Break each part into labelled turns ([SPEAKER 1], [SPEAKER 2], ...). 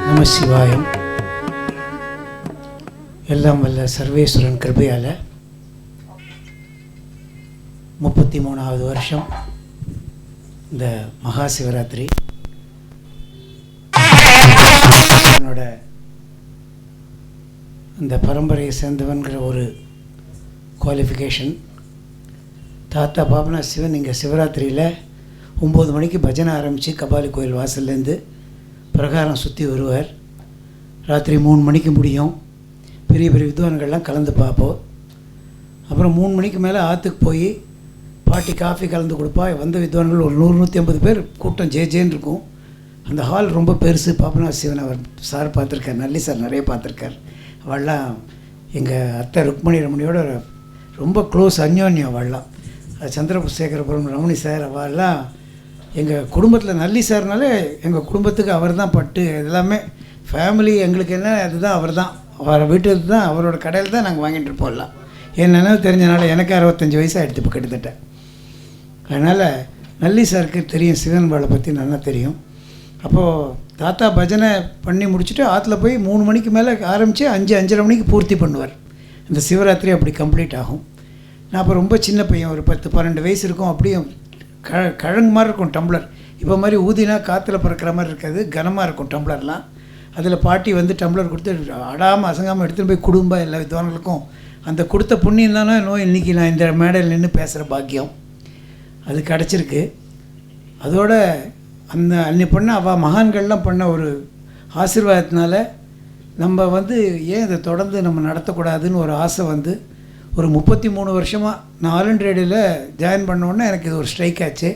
[SPEAKER 1] நம சிவாயம். எல்லாம் வல்ல சர்வேஸ்வரன் கிருபையால் 33வது வருஷம் இந்த மகா சிவராத்திரி என்னோட இந்த பரம்பரையை சேர்ந்தவன்கிற ஒரு குவாலிஃபிகேஷன். தாத்தா பாபனா சிவன் இங்கே சிவராத்திரியில் 9 மணிக்கு பஜனை ஆரம்பித்து கபாலி கோயில் வாசல்லேருந்து பிரகாரம் சுற்றி வருவார். ராத்திரி 3 மணிக்கு முடியும். பெரிய பெரிய வித்வான்கள்லாம் கலந்து பார்ப்போம். அப்புறம் 3 மணிக்கு மேலே ஆற்றுக்கு போய் பாட்டி காஃபி கலந்து கொடுப்பா. வந்த வித்வான்கள் ஒரு 100-150 பேர் கூட்டம் ஜேன்னு இருக்கும். அந்த ஹால் ரொம்ப பெருசு. பாபநாத சிவன் அவர் சார் பார்த்துருக்கார், நல்லி சார் நிறைய பார்த்துருக்கார். அவள்லாம் எங்கள் அத்தை ருக்மணி ரமணியோட ரொம்ப க்ளோஸ், அந்யோன்யம். அவள்லாம் சந்திரசேகரபுரம் ரமணி சார் அவள்லாம் எங்கள் குடும்பத்தில். நல்லி சார்னாலே எங்கள் குடும்பத்துக்கு அவர் தான் பட்டு எல்லாமே. ஃபேமிலி எங்களுக்கு என்ன அதுதான் அவர் தான். அவர் வீட்டுக்கு தான் அவரோட கடையில் தான் நாங்கள் வாங்கிட்டு இருப்போம்லாம். என் நினைவு தெரிஞ்சனால எனக்கு 65 வயசாக எடுத்து இப்போ கிட்டத்தட்ட. அதனால் நல்லி சாருக்கு தெரியும், சிவன் பாலை பற்றி நல்லா தெரியும். அப்போது தாத்தா பஜனை பண்ணி முடிச்சுட்டு ஆற்றுல போய் 3 மணிக்கு மேலே ஆரம்பித்து 5-5:30 மணிக்கு பூர்த்தி பண்ணுவார். இந்த சிவராத்திரி அப்படி கம்ப்ளீட் ஆகும். நான் அப்போ ரொம்ப சின்ன பையன், ஒரு 10-12 வயசு இருக்கும். அப்படியும் கழங்கு மாதிரி இருக்கும் டம்ளர். இப்போ மாதிரி ஊதினா காற்றுல பறக்கிற மாதிரி இருக்காது, கனமாக இருக்கும் டம்ளர்லாம். அதில் பாட்டி வந்து டம்ளர் கொடுத்து அடாமல் அசங்காமல் எடுத்துகிட்டு போய் குடும்ப எல்லா வித்வான்களுக்கும் அந்த கொடுத்த புண்ணியம் தானே இன்றைக்கி நான் இந்த மேடையில் நின்று பேசுகிற பாக்கியம் அது கிடச்சிருக்கு. அதோட அந்த அன்னை பண்ண அவள் மகான்கள்லாம் பண்ண ஒரு ஆசீர்வாதத்தினால நம்ம வந்து ஏன் இதை தொடர்ந்து நம்ம நடத்தக்கூடாதுன்னு ஒரு ஆசை வந்து ஒரு 33 வருஷமாக நான் ஆல் இண்டியா ரேடியோவில் ஜாயின் பண்ணோன்னே எனக்கு இது ஒரு ஸ்ட்ரைக் ஆச்சு.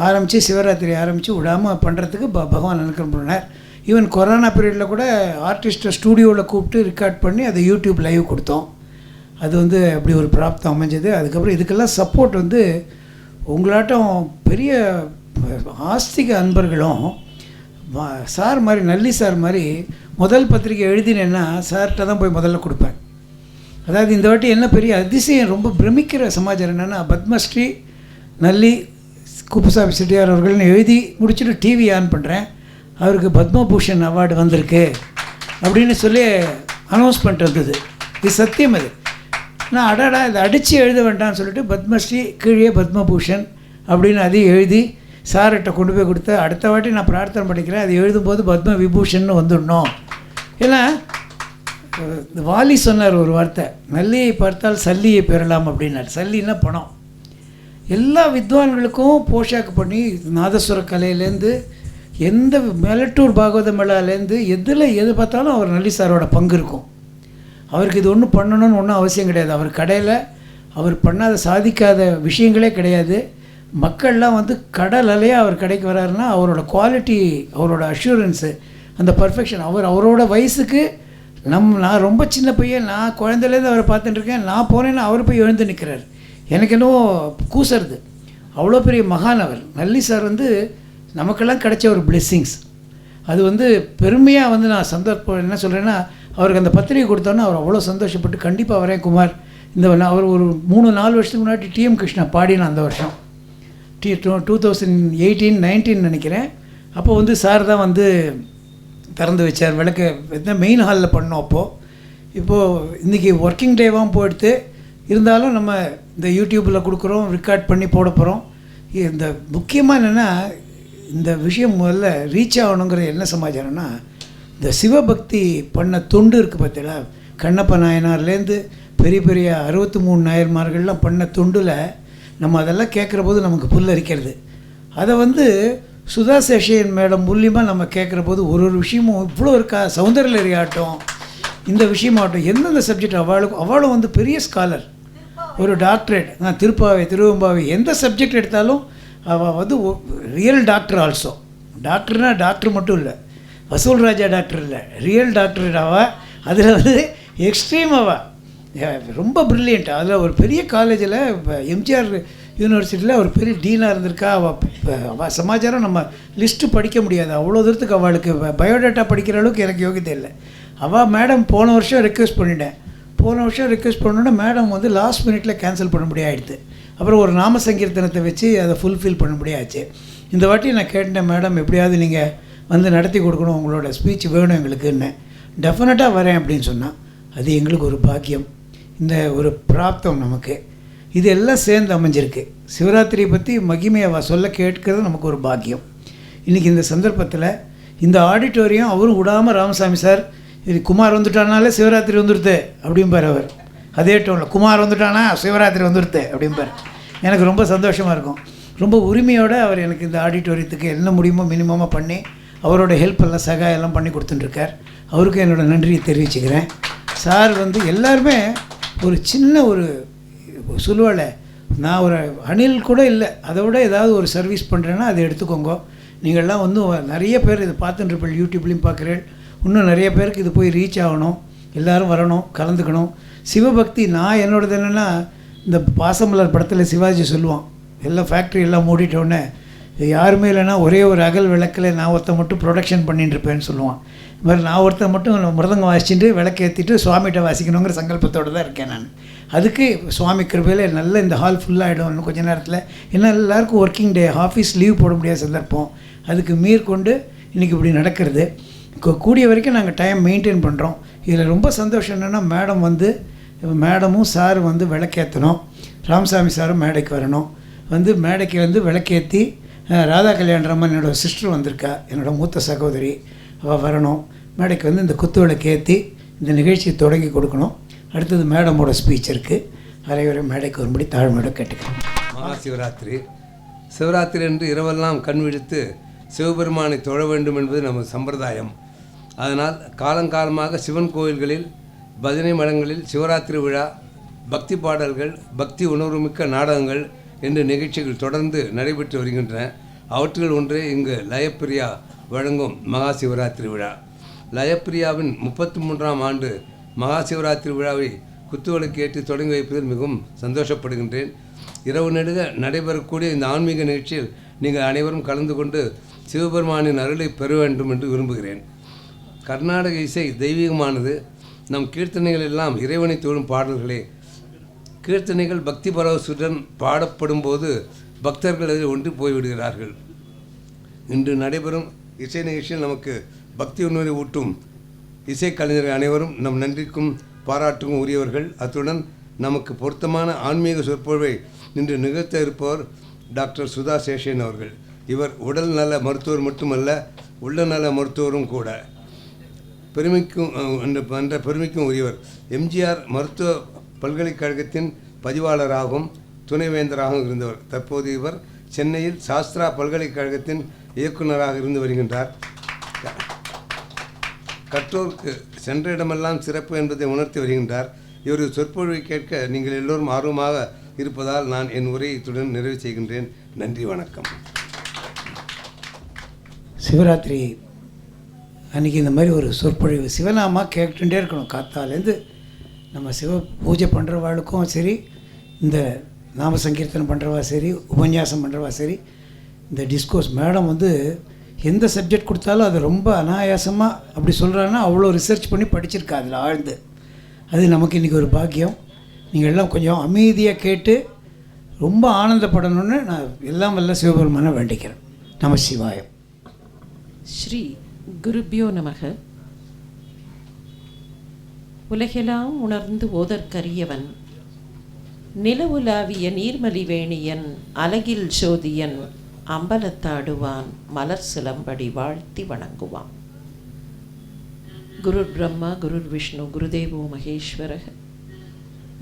[SPEAKER 1] ஆரம்பித்து சிவராத்திரி ஆரம்பித்து விடாமல் பண்ணுறதுக்கு பகவான் அனுக்கிரம் பண்ணார். ஈவன் கொரோனா பீரியடில் கூட ஆர்டிஸ்ட்டை ஸ்டூடியோவில் கூப்பிட்டு ரெக்கார்ட் பண்ணி அதை யூடியூப் லைவ் கொடுத்தோம். அது வந்து அப்படி ஒரு பிராப்தம் அமைஞ்சது. அதுக்கப்புறம் இதுக்கெல்லாம் சப்போர்ட் வந்து உங்களாட்டம் பெரிய ஆஸ்திக அன்பர்களும் சார் மாதிரி, நல்லி சார் மாதிரி முதல் பத்திரிக்கை எழுதினேன்னா சார்கிட்ட தான் போய் முதல்ல கொடுப்பேன். அதாவது இந்த வாட்டி என்ன பெரிய அதிசயம், ரொம்ப பிரமிக்கிற சமாச்சாரம் என்னென்னா, பத்மஸ்ரீ நல்லி குப்புசாமி செட்டியார் அவர்கள்னு எழுதி முடிச்சுட்டு டிவி ஆன் பண்ணுறேன். அவருக்கு பத்மபூஷன் அவார்டு வந்திருக்கு அப்படின்னு சொல்லி அனௌன்ஸ்மெண்ட் வந்தது. இது சத்தியம். அது நான் அடாடா இதை அடித்து எழுத வேண்டாம்னு சொல்லிட்டு பத்மஸ்ரீ கீழே பத்மபூஷன் அப்படின்னு அதையும் எழுதி சார்கிட்ட கொண்டு போய் கொடுத்த. அடுத்த வாட்டி நான் பிரார்த்தனை பண்ணிக்கிறேன், அது எழுதும்போது பத்ம விபூஷன் வந்துடணும். ஏன்னா இந்த வாலி சொன்னார் ஒரு வார்த்தை, நல்லியை பார்த்தால் சல்லியை பெறலாம் அப்படின்னார். சல்லின்னா பணம். எல்லா வித்வான்களுக்கும் போஷாக்கு பண்ணி நாதஸ்வர கலையிலேருந்து எந்த மெலட்டூர் பாகவத மேளாலேருந்து எது பார்த்தாலும் அவர் நல்லி சாரோட பங்கு இருக்கும். அவருக்கு இது ஒன்றும் பண்ணணும்னு ஒன்றும் அவசியம் கிடையாது. அவர் கடையில் அவர் பண்ணாத சாதிக்காத விஷயங்களே கிடையாது. மக்கள்லாம் வந்து கடல் அலையாக அவர் கடைக்கு வராருன்னா அவரோட குவாலிட்டி, அவரோட அஷூரன்ஸு, அந்த பர்ஃபெக்ஷன். அவரோட வயசுக்கு நான் ரொம்ப சின்ன பையன், நான் குழந்தையிலேருந்து அவரை பார்த்துட்டுருக்கேன். நான் போனேன்னா அவர் போய் எழுந்து நிற்கிறார். எனக்கு என்னவோ கூசுறது. அவ்வளோ பெரிய மகான் அவர். நல்லி சார் வந்து நமக்கெல்லாம் கிடைச்ச ஒரு பிளெஸ்ஸிங்ஸ். அது வந்து பெருமையாக வந்து நான் சந்தோஷம் என்ன சொல்கிறேன்னா, அவருக்கு அந்த பத்திரிகை கொடுத்தோன்னா அவர் அவ்வளோ சந்தோஷப்பட்டு கண்டிப்பாக வரேன் குமார். அவர் ஒரு 3-4 வருஷத்துக்கு முன்னாடி டிஎம் கிருஷ்ணா பாடின அந்த வருஷம் 2018-19 நினைக்கிறேன். அப்போ வந்து சார் தான் வந்து திறந்து வச்சார். விளக்கு மெயின் ஹாலில் பண்ணோம். இப்போது இன்றைக்கி ஒர்க்கிங் டேவாகவும் போயிடுத்து. இருந்தாலும் நம்ம இந்த யூடியூப்பில் கொடுக்குறோம், ரெக்கார்ட் பண்ணி போட போகிறோம். இந்த முக்கியமாக என்னென்னா, இந்த விஷயம் முதல்ல ரீச் ஆகணுங்கிற என்ன சமாச்சாரம்னா, இந்த சிவபக்தி பண்ண தொண்டு இருக்குது பார்த்தீங்களா, கண்ணப்ப நாயனார்லேருந்து பெரிய பெரிய 63 நாயன்மார்கள்லாம் பண்ண தொண்டில் நம்ம அதெல்லாம் கேட்குற போது நமக்கு புல்லரிக்கிறது. அதை வந்து சுதா சேஷையன் மேடம் மூலியமாக நம்ம கேட்குற போது ஒரு விஷயமும் இவ்வளோ இருக்கா. சௌந்தரலரி ஆகட்டும், இந்த விஷயமாகட்டும், எந்தெந்த சப்ஜெக்ட் அவளும் வந்து பெரிய ஸ்காலர், ஒரு டாக்டரேட். நான் திருவம்பாவை எந்த சப்ஜெக்ட் எடுத்தாலும் அவள் வந்து ரியல் டாக்டர். ஆல்சோ டாக்டர்னால் டாக்டர் மட்டும் இல்லை, வசூல் ராஜா டாக்டர் இல்லை, ரியல் டாக்டர் அவள். அதில் வந்து எக்ஸ்ட்ரீம் அவள் ரொம்ப ப்ரில்லியண்ட். அதில் ஒரு பெரிய காலேஜில் எம்ஜிஆர் யூனிவர்சிட்டியில் ஒரு பெரிய டீனாக இருந்திருக்கா. அவள் சமாச்சாரம் நம்ம லிஸ்ட்டு படிக்க முடியாது. அவ்வளோ தூரத்துக்கு அவளுக்கு பயோடேட்டா படிக்கிற அளவுக்கு எனக்கு யோகியதை இல்லை. அவள் மேடம் போன வருஷம் ரெக்வெஸ்ட் பண்ணிட்டேன். பண்ணோன்னா மேடம் வந்து லாஸ்ட் மினிட்டில் கேன்சல் பண்ண முடியாயிடுது. அப்புறம் ஒரு நாம சங்கீர்த்தனத்தை வச்சு அதை ஃபுல்ஃபில் பண்ண முடியாச்சு. இந்த வாட்டி நான் கேட்டேன், மேடம் எப்படியாவது நீங்கள் வந்து நடத்தி கொடுக்கணும், உங்களோட ஸ்பீச் வேணும் எங்களுக்குன்னு. டெஃபினட்டாக வரேன் அப்படின்னு சொன்னால் அது எங்களுக்கு ஒரு பாக்கியம், இந்த ஒரு பிராப்தம் நமக்கு. இது எல்லாம் சேர்ந்து அமைஞ்சிருக்கு. சிவராத்திரியை பற்றி மகிமையை சொல்ல கேட்கிறது நமக்கு ஒரு பாக்கியம். இன்றைக்கி இந்த சந்தர்ப்பத்தில் இந்த ஆடிட்டோரியம் அவரும் விடாமல் ராமசாமி சார் இது குமார் வந்துட்டானாலே சிவராத்திரி வந்துடுது அப்படிம்பார் அவர். அதே டோனில் குமார் வந்துட்டானா சிவராத்திரி வந்துடுது அப்படிம்பார். எனக்கு ரொம்ப சந்தோஷமாக இருக்கும். ரொம்ப உரிமையோடு அவர் எனக்கு இந்த ஆடிட்டோரியத்துக்கு என்ன முடியுமோ மினிமமாக பண்ணி அவரோட ஹெல்ப் எல்லாம் சகாயெல்லாம் பண்ணி கொடுத்துட்டுருக்கார். அவருக்கு என்னோடய நன்றியை தெரிவிச்சுக்கிறேன். சார் வந்து எல்லாருமே ஒரு சின்ன ஒரு சொல்லுவாள், நான் ஒரு அணில் கூட இல்லை, அதை விட ஏதாவது ஒரு சர்வீஸ் பண்ணுறேன்னா அதை எடுத்துக்கோங்க. நீங்கள்லாம் வந்து நிறைய பேர் இதை பார்த்துட்டுருப்பீங்க, யூடியூப்லேயும் பார்க்குறேன். இன்னும் நிறைய பேருக்கு இது போய் ரீச் ஆகணும், எல்லோரும் வரணும், கலந்துக்கணும். சிவபக்தி நான் என்னோடது என்னென்னா, இந்த பாசமலர் படத்தில் சிவாஜி சொல்லுவான், எல்லாம் ஃபேக்ட்ரி எல்லாம் மூடிட்டோடனே யாருமே இல்லைன்னா ஒரே ஒரு அகல் விளக்கில் நான் ஒருத்த மட்டும் ப்ரொடக்ஷன் பண்ணிட்டு இருப்பேன்னு சொல்லுவான். இது மாதிரி நான் ஒருத்த மட்டும் மிருதங்கம் வாசிச்சுட்டு விளக்கேற்றிட்டு சுவாமிகிட்ட வாசிக்கணுங்கிற சங்கல்பத்தோடு தான் இருக்கேன் நான். அதுக்கு சுவாமி கிருபையில் நல்ல இந்த ஹால் ஃபுல்லாகிடும் இன்னும் கொஞ்சம் நேரத்தில். ஏன்னா எல்லாருக்கும் ஒர்க்கிங் டே, ஆஃபீஸ் லீவ் போட முடியாத சந்தர்ப்பம். அதுக்கு மேற்கொண்டு இன்றைக்கி இப்படி நடக்கிறது. கூடிய வரைக்கும் நாங்கள் டைம் மெயின்டைன் பண்ணுறோம். இதில் ரொம்ப சந்தோஷம் என்னென்னா, மேடமும் சார் வந்து விளக்கேற்றணும், ராமசாமி சாரும் மேடைக்கு வரணும். வந்து மேடைக்கு வந்து விளக்கேற்றி ராதா கல்யாணராமன் என்னோடய சிஸ்டர் வந்திருக்கா, என்னோடய மூத்த சகோதரி, அவள் வரணும். மேடைக்கு வந்து இந்த குத்து விளக்கேற்றி இந்த நிகழ்ச்சியை தொடங்கி கொடுக்கணும். அடுத்தது மேடமோட ஸ்பீச் இருக்குது. அனைவரும் மேடைக்கு வரும்படி தாழ்மையோட கேட்டுக்கிறேன்.
[SPEAKER 2] மகா சிவராத்திரி என்று இரவெல்லாம் கண் விழித்து சிவபெருமானை தொழ வேண்டும் என்பது நமது சம்பிரதாயம். அதனால் காலங்காலமாக சிவன் கோயில்களில், பஜனை மடங்களில் சிவராத்திரி விழா, பக்தி பாடல்கள், பக்தி உணர்வுமிக்க நாடகங்கள் என்று நிகழ்ச்சிகள் தொடர்ந்து நடைபெற்று வருகின்றன. அவற்றில் ஒன்றே இங்கு லயப்பிரியா வழங்கும் மகா சிவராத்திரி விழா. லயப்பிரியாவின் 33ஆம் ஆண்டு மகா சிவராத்திரி விழாவை குத்துவிளக்கு ஏற்றி தொடங்கி வைப்பதில் மிகவும் சந்தோஷப்படுகின்றேன். இரவு நெடுக நடைபெறக்கூடிய இந்த ஆன்மீக நிகழ்ச்சியில் நீங்கள் அனைவரும் கலந்து கொண்டு சிவபெருமானின் அருளை பெற வேண்டும் என்று விரும்புகிறேன். கர்நாடக இசை தெய்வீகமானது. நம் கீர்த்தனைகள் எல்லாம் இறைவனை தொழும் பாடல்களே. கீர்த்தனைகள் பக்தி பரவசுடன் பாடப்படும் போது பக்தர்கள் அதில் ஒன்று போய்விடுகிறார்கள். இன்று நடைபெறும் இசை நிகழ்ச்சியில் நமக்கு பக்தி உணர்வை ஊட்டும் இசைக்கலைஞர்கள் அனைவரும் நம் நன்றிக்கும் பாராட்டுக்கும் உரியவர்கள். அத்துடன் நமக்கு பொருத்தமான ஆன்மீக சொற்பொழிவை இன்று நிகழ்த்த இருப்பவர் டாக்டர் சுதா சேஷன் அவர்கள். இவர் உடல் நல மருத்துவர் மட்டுமல்ல, உள்ள நல மருத்துவரும் கூட. பெருமைக்கும் உரியவர். எம்ஜிஆர் மருத்துவ பல்கலைக்கழகத்தின் பதிவாளராகவும் துணைவேந்தராகவும் இருந்தவர். தற்போது இவர் சென்னையில் சாஸ்திரா பல்கலைக்கழகத்தின் இயக்குநராக இருந்து வருகின்றார். கற்றோருக்கு சென்ற இடமெல்லாம் சிறப்பு என்பதை உணர்த்தி வருகின்றார். இவரது சொற்பொழிவை கேட்க நீங்கள் எல்லோரும் ஆர்வமாக இருப்பதால் நான் என் உரையை இத்துடன் நிறைவு செய்கின்றேன். நன்றி, வணக்கம்.
[SPEAKER 1] சிவராத்திரி அன்றைக்கி இந்த மாதிரி ஒரு சொற்பொழிவு சிவநாமா கேட்டுகிட்டே இருக்கணும். காத்தாலேருந்து நம்ம சிவ பூஜை பண்ணுறவாளுக்கும் சரி, இந்த நாம சங்கீர்த்தனம் பண்ணுறவா சரி, உபன்யாசம் பண்ணுறவா சரி, இந்த டிஸ்கோர்ஸ் மேடம் வந்து எந்த சப்ஜெக்ட் கொடுத்தாலும் அது ரொம்ப அனாயாசமாக அப்படி சொல்கிறாங்கன்னா அவ்வளோ ரிசர்ச் பண்ணி படிச்சிருக்கா அதில் ஆழ்ந்து. அது நமக்கு இன்றைக்கி ஒரு பாக்கியம். நீங்கள் எல்லாம் கொஞ்சம் அமைதியாக கேட்டு ரொம்ப ஆனந்தப்படணும்னு நான் எல்லாம் வல்ல சிவபெருமானை வேண்டிக்கிறேன். நம சிவாயம்.
[SPEAKER 3] ஸ்ரீ குருபியோ நமக. உலகெல்லாம் உணர்ந்து ஓதற்கரியவன், நிலவுலாவிய நீர்மலிவேணியன், அலகில் சோதியன், அம்பலத்தாடுவான், மலர் சிலம்படி வாழ்த்தி வணங்குவான். குரு பிரம்மா குரு விஷ்ணு குருதேவோ மகேஸ்வர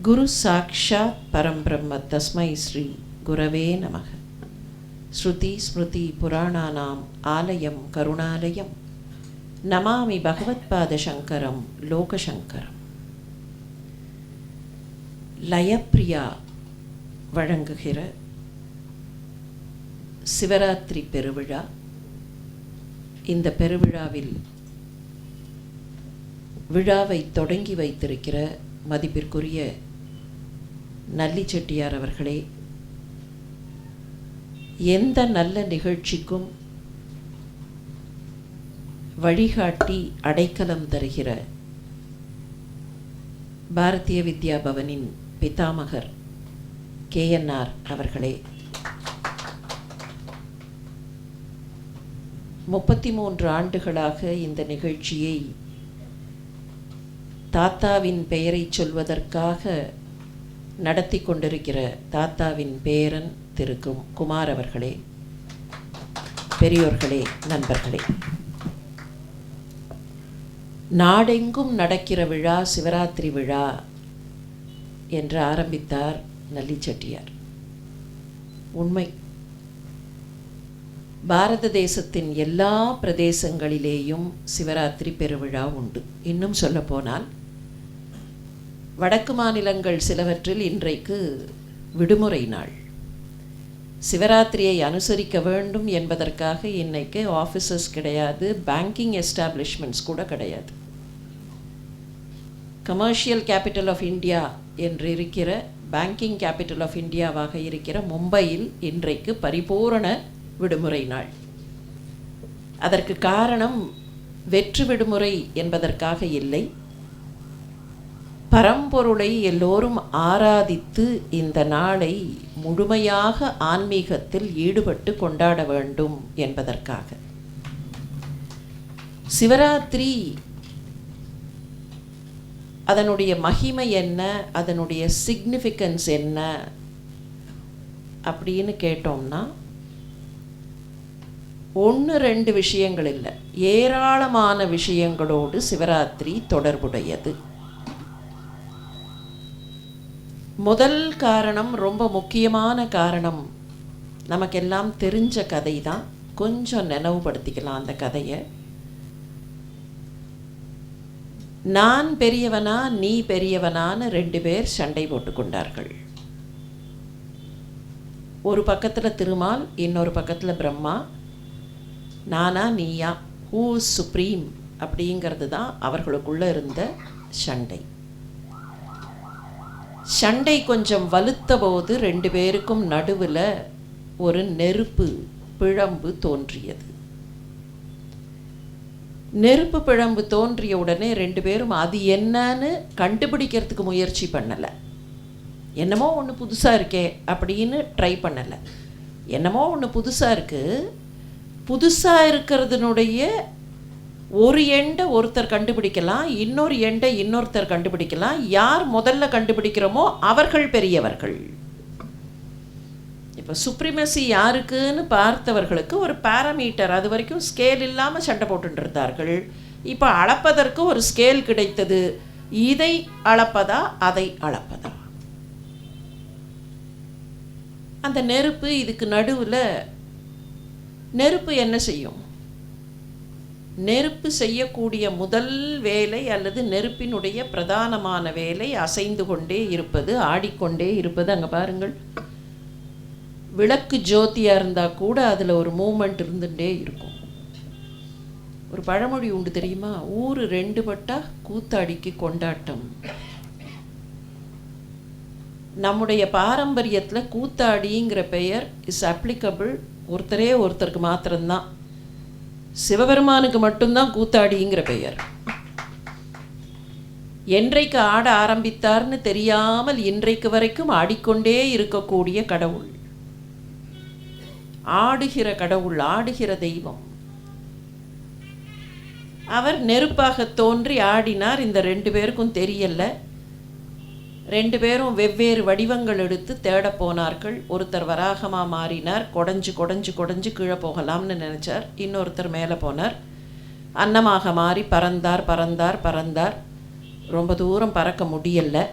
[SPEAKER 3] குரு சாக்ஷாத் பரம்பிரம்ம தஸ்மை ஸ்ரீ குரவே நமக. ஸ்ருதி ஸ்மிருதி புராணானாம் ஆலயம் கருணாலயம் நமாமி பகவத்பாத சங்கரம் லோகசங்கரம். லயப்பிரியா வழங்குகிற சிவராத்திரி பெருவிழா. இந்த பெருவிழாவில் விழாவை தொடங்கி வைத்திருக்கிற மதிப்பிற்குரிய நல்லி செட்டியார் அவர்களே, எந்த நல்ல நிகழ்ச்சிக்கும் வழிகாட்டி அடைக்கலம் தருகிற பாரதிய வித்யா பவனின் பிதாமகர் KNR அவர்களே, 33 ஆண்டுகளாக இந்த நிகழ்ச்சியை தாத்தாவின் பெயரை சொல்வதற்காக நடத்தி கொண்டிருக்கிற தாத்தாவின் பேரன் திரு குமார் அவர்களே, பெரியோர்களே, நண்பர்களே, நாடெங்கும் நடக்கிற விழா சிவராத்திரி விழா என்று ஆரம்பித்தார் நல்லி செட்டியார். உண்மை. பாரத தேசத்தின் எல்லா பிரதேசங்களிலேயும் சிவராத்திரி பெருவிழா உண்டு. இன்னும் சொல்லப்போனால் வடக்கு மாநிலங்கள் சிலவற்றில் இன்றைக்கு விடுமுறை நாள். சிவராத்திரியை அனுசரிக்க வேண்டும் என்பதற்காக இன்னைக்கு ஆஃபீஸர்ஸ் கிடையாது, பேங்கிங் எஸ்டாப்ளிஷ்மெண்ட்ஸ் கூட கிடையாது. கமர்ஷியல் கேபிட்டல் ஆஃப் இந்தியா என்று இருக்கிற, பேங்கிங் கேபிட்டல் ஆஃப் இந்தியாவாக இருக்கிற மும்பையில் இன்றைக்கு பரிபூரண விடுமுறை நாள். அதற்கு காரணம் வெற்று விடுமுறை என்பதற்காக இல்லை, பரம்பொருளை எல்லோரும் ஆராதித்து இந்த நாளை முழுமையாக ஆன்மீகத்தில் ஈடுபட்டு கொண்டாட வேண்டும் என்பதற்காக. சிவராத்திரி அதனுடைய மகிமை என்ன, அதனுடைய சிக்னிஃபிகன்ஸ் என்ன அப்படின்னு கேட்டோம்னா 1-2 விஷயங்கள் இல்லை, ஏராளமான விஷயங்களோடு சிவராத்திரி தொடர்புடையது. முதல் காரணம், ரொம்ப முக்கியமான காரணம், நமக்கெல்லாம் தெரிஞ்ச கதை தான். கொஞ்சம் நினைவுபடுத்திக்கலாம் அந்த கதையை. நான் பெரியவனா நீ பெரியவனான்னு 2 பேர் சண்டை போட்டு கொண்டார்கள். ஒரு பக்கத்தில் திருமால், இன்னொரு பக்கத்தில் பிரம்மா. நானா நீயா, ஹூ சுப்ரீம் அப்படிங்கிறது தான் அவர்களுக்குள்ள இருந்த சண்டை. சண்டை கொஞ்சம் வலுத்த போது 2 பேருக்கும் நடுவில் ஒரு நெருப்பு பிழம்பு தோன்றியது. நெருப்பு பிழம்பு தோன்றிய உடனே 2 பேரும் அது என்னன்னு கண்டுபிடிக்கிறதுக்கு முயற்சி பண்ணலை. என்னமோ ஒன்று புதுசாக இருக்கே அப்படின்னு ட்ரை பண்ணலை. என்னமோ ஒன்று புதுசாக இருக்குது, புதுசாக இருக்கிறதுனுடைய ஒரு எண்டை ஒருத்தர் கண்டுபிடிக்கலாம், இன்னொரு எண்டை இன்னொருத்தர் கண்டுபிடிக்கலாம். யார் முதல்ல கண்டுபிடிக்கிறோமோ அவர்கள் பெரியவர்கள். இப்போ சுப்ரிமசி யாருக்குன்னு பார்த்தவர்களுக்கு ஒரு பாராமீட்டர், அது வரைக்கும் ஸ்கேல் இல்லாமல் சண்டை போட்டு இருந்தார்கள். இப்போ அளப்பதற்கு ஒரு ஸ்கேல் கிடைத்தது. இதை அளப்பதா அதை அளப்பதா? அந்த நெருப்பு, இதுக்கு நடுவில் நெருப்பு என்ன செய்யும்? நெருப்பு செய்யக்கூடிய முதல் வேலை அல்லது நெருப்பினுடைய பிரதானமான வேலை அசைந்து கொண்டே இருப்பது, ஆடிக்கொண்டே இருப்பது. அங்கே பாருங்கள், விளக்கு ஜோதியாக இருந்தால் கூட அதில் ஒரு மூமெண்ட் இருந்துகிட்டே இருக்கும். ஒரு பழமொழி உண்டு தெரியுமா, ஊர் 2 பட்டா கூத்தாடிக்கு கொண்டாட்டம். நம்முடைய பாரம்பரியத்தில் கூத்தாடிங்கிற பெயர் இஸ் அப்ளிகபிள் ஒருத்தருக்கு மாத்திரம்தான். சிவபெருமானுக்கு மட்டும்தான் கூத்தாடிங்கிற பெயர். என்றைக்கு ஆட ஆரம்பித்தார்னு தெரியாமல் இன்றைக்கு வரைக்கும் ஆடிக்கொண்டே இருக்கக்கூடிய கடவுள், ஆடுகிற கடவுள், ஆடுகிற தெய்வம். அவர் நெருப்பாக தோன்றி ஆடினார். இந்த 2 பேருக்கும் தெரியல. 2 பேரும் வெவ்வேறு வடிவங்கள் எடுத்து தேட போனார்கள். ஒருத்தர் வராகமாக மாறினார், குடஞ்சு கீழே போகலாம்னு நினச்சார். இன்னொருத்தர் மேலே போனார், அன்னமாக மாறி பறந்தார். ரொம்ப தூரம் பறக்க முடியலை.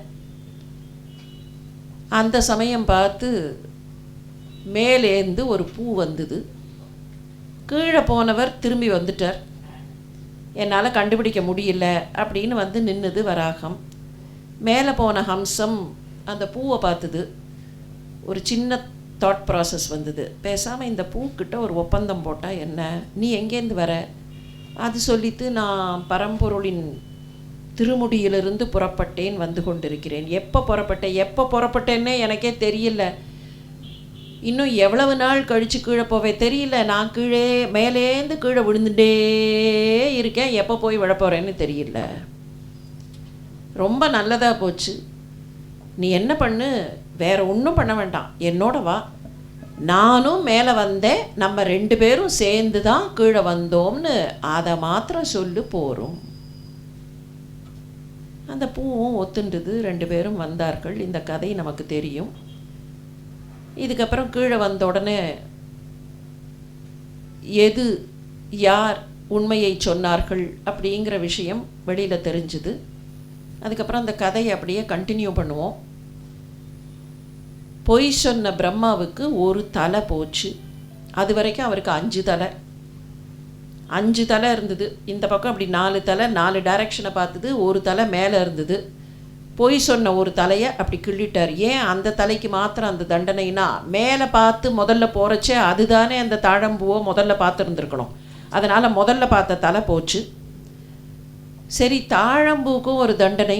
[SPEAKER 3] அந்த சமயம் பார்த்து மேலேந்து ஒரு பூ வந்தது. கீழே போனவர் திரும்பி வந்துட்டார். என்னால் கண்டுபிடிக்க முடியல அப்படின்னு வந்து நின்றுது வராகம். மேலே போன ஹம்சம் அந்த பூவை பார்த்தது. ஒரு சின்ன தாட் ப்ராசஸ் வந்தது. பேசாமல் இந்த பூக்கிட்ட ஒரு ஒப்பந்தம் போட்டால் என்ன? நீ எங்கேருந்து வர? அது சொல்லித்து, நான் பரம்பொருளின் திருமுடியிலிருந்து புறப்பட்டேன், வந்து கொண்டிருக்கிறேன். எப்போ புறப்பட்டேன்னே எனக்கே தெரியல. இன்னும் எவ்வளவு நாள் கழித்து கீழே போவே தெரியல. நான் மேலேந்து கீழே விழுந்துட்டே இருக்கேன். எப்போ போய் விழப்போகிறேன்னு தெரியல. ரொம்ப நல்லதாக போச்சு. நீ என்ன பண்ணு, வேறு ஒன்றும் பண்ண வேண்டாம், என்னோட வா. நானும் மேலே வந்தேன், நம்ம 2 பேரும் சேர்ந்து தான் கீழே வந்தோம்னு அதை மாத்திரம் சொல்லு போகிறோம். அந்த பூவும் ஒத்துண்டுது, 2 பேரும் வந்தார்கள். இந்த கதை நமக்கு தெரியும். இதுக்கப்புறம் கீழே வந்த உடனே எது யார் உண்மையை சொன்னார்கள் அப்படிங்கிற விஷயம் வெளியில் தெரிஞ்சுது. அதுக்கப்புறம் அந்த கதையை அப்படியே கண்டினியூ பண்ணுவோம். பொய் சொன்ன பிரம்மாவுக்கு ஒரு தலை போச்சு. அது வரைக்கும் அவருக்கு 5 தலை. 5 தலை இருந்தது. இந்த பக்கம் அப்படி 4 தலை 4 டைரக்ஷனை பார்த்துது. ஒரு தலை மேலே இருந்தது. பொய் சொன்ன ஒரு தலையை அப்படி கிள்ளிட்டார். ஏன் அந்த தலைக்கு மாத்திரம் அந்த தண்டனைனா, மேலே பார்த்து முதல்ல போகிறச்சே அதுதானே அந்த தாழம்பூவோ முதல்ல பார்த்துருந்துருக்கணும். அதனால் முதல்ல பார்த்த தலை போச்சு. சரி, தாழம்பூக்கும் ஒரு தண்டனை.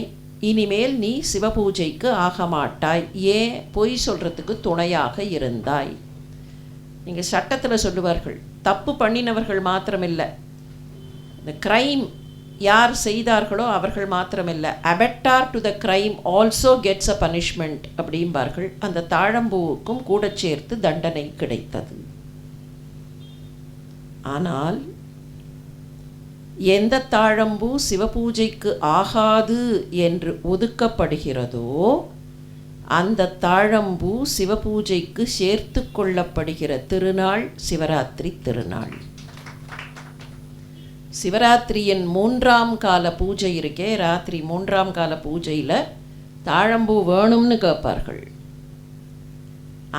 [SPEAKER 3] இனிமேல் நீ சிவபூஜைக்கு ஆக மாட்டாய். ஏன்? பொய் சொல்கிறதுக்கு துணையாக இருந்தாய். நீங்கள் சட்டத்தில் சொல்லுவார்கள், தப்பு பண்ணினவர்கள் மாத்திரமில்லை, இந்த க்ரைம் யார் செய்தார்களோ அவர்கள் மாத்திரமில்லை, abettor to the crime also gets a punishment அப்படிம்பார்கள். அந்த தாழம்பூவுக்கும் கூட சேர்த்து தண்டனை கிடைத்தது. ஆனால் எந்த தாழம்பூ சிவபூஜைக்கு ஆகாது என்று ஒதுக்கப்படுகிறதோ அந்த தாழம்பூ சிவபூஜைக்கு சேர்த்து கொள்ளப்படுகிற திருநாள் சிவராத்திரி திருநாள். சிவராத்திரியின் 3ஆம் கால பூஜை இருக்கே, ராத்திரி 3ஆம் கால பூஜையில் தாழம்பூ வேணும்னு கேட்பார்கள்.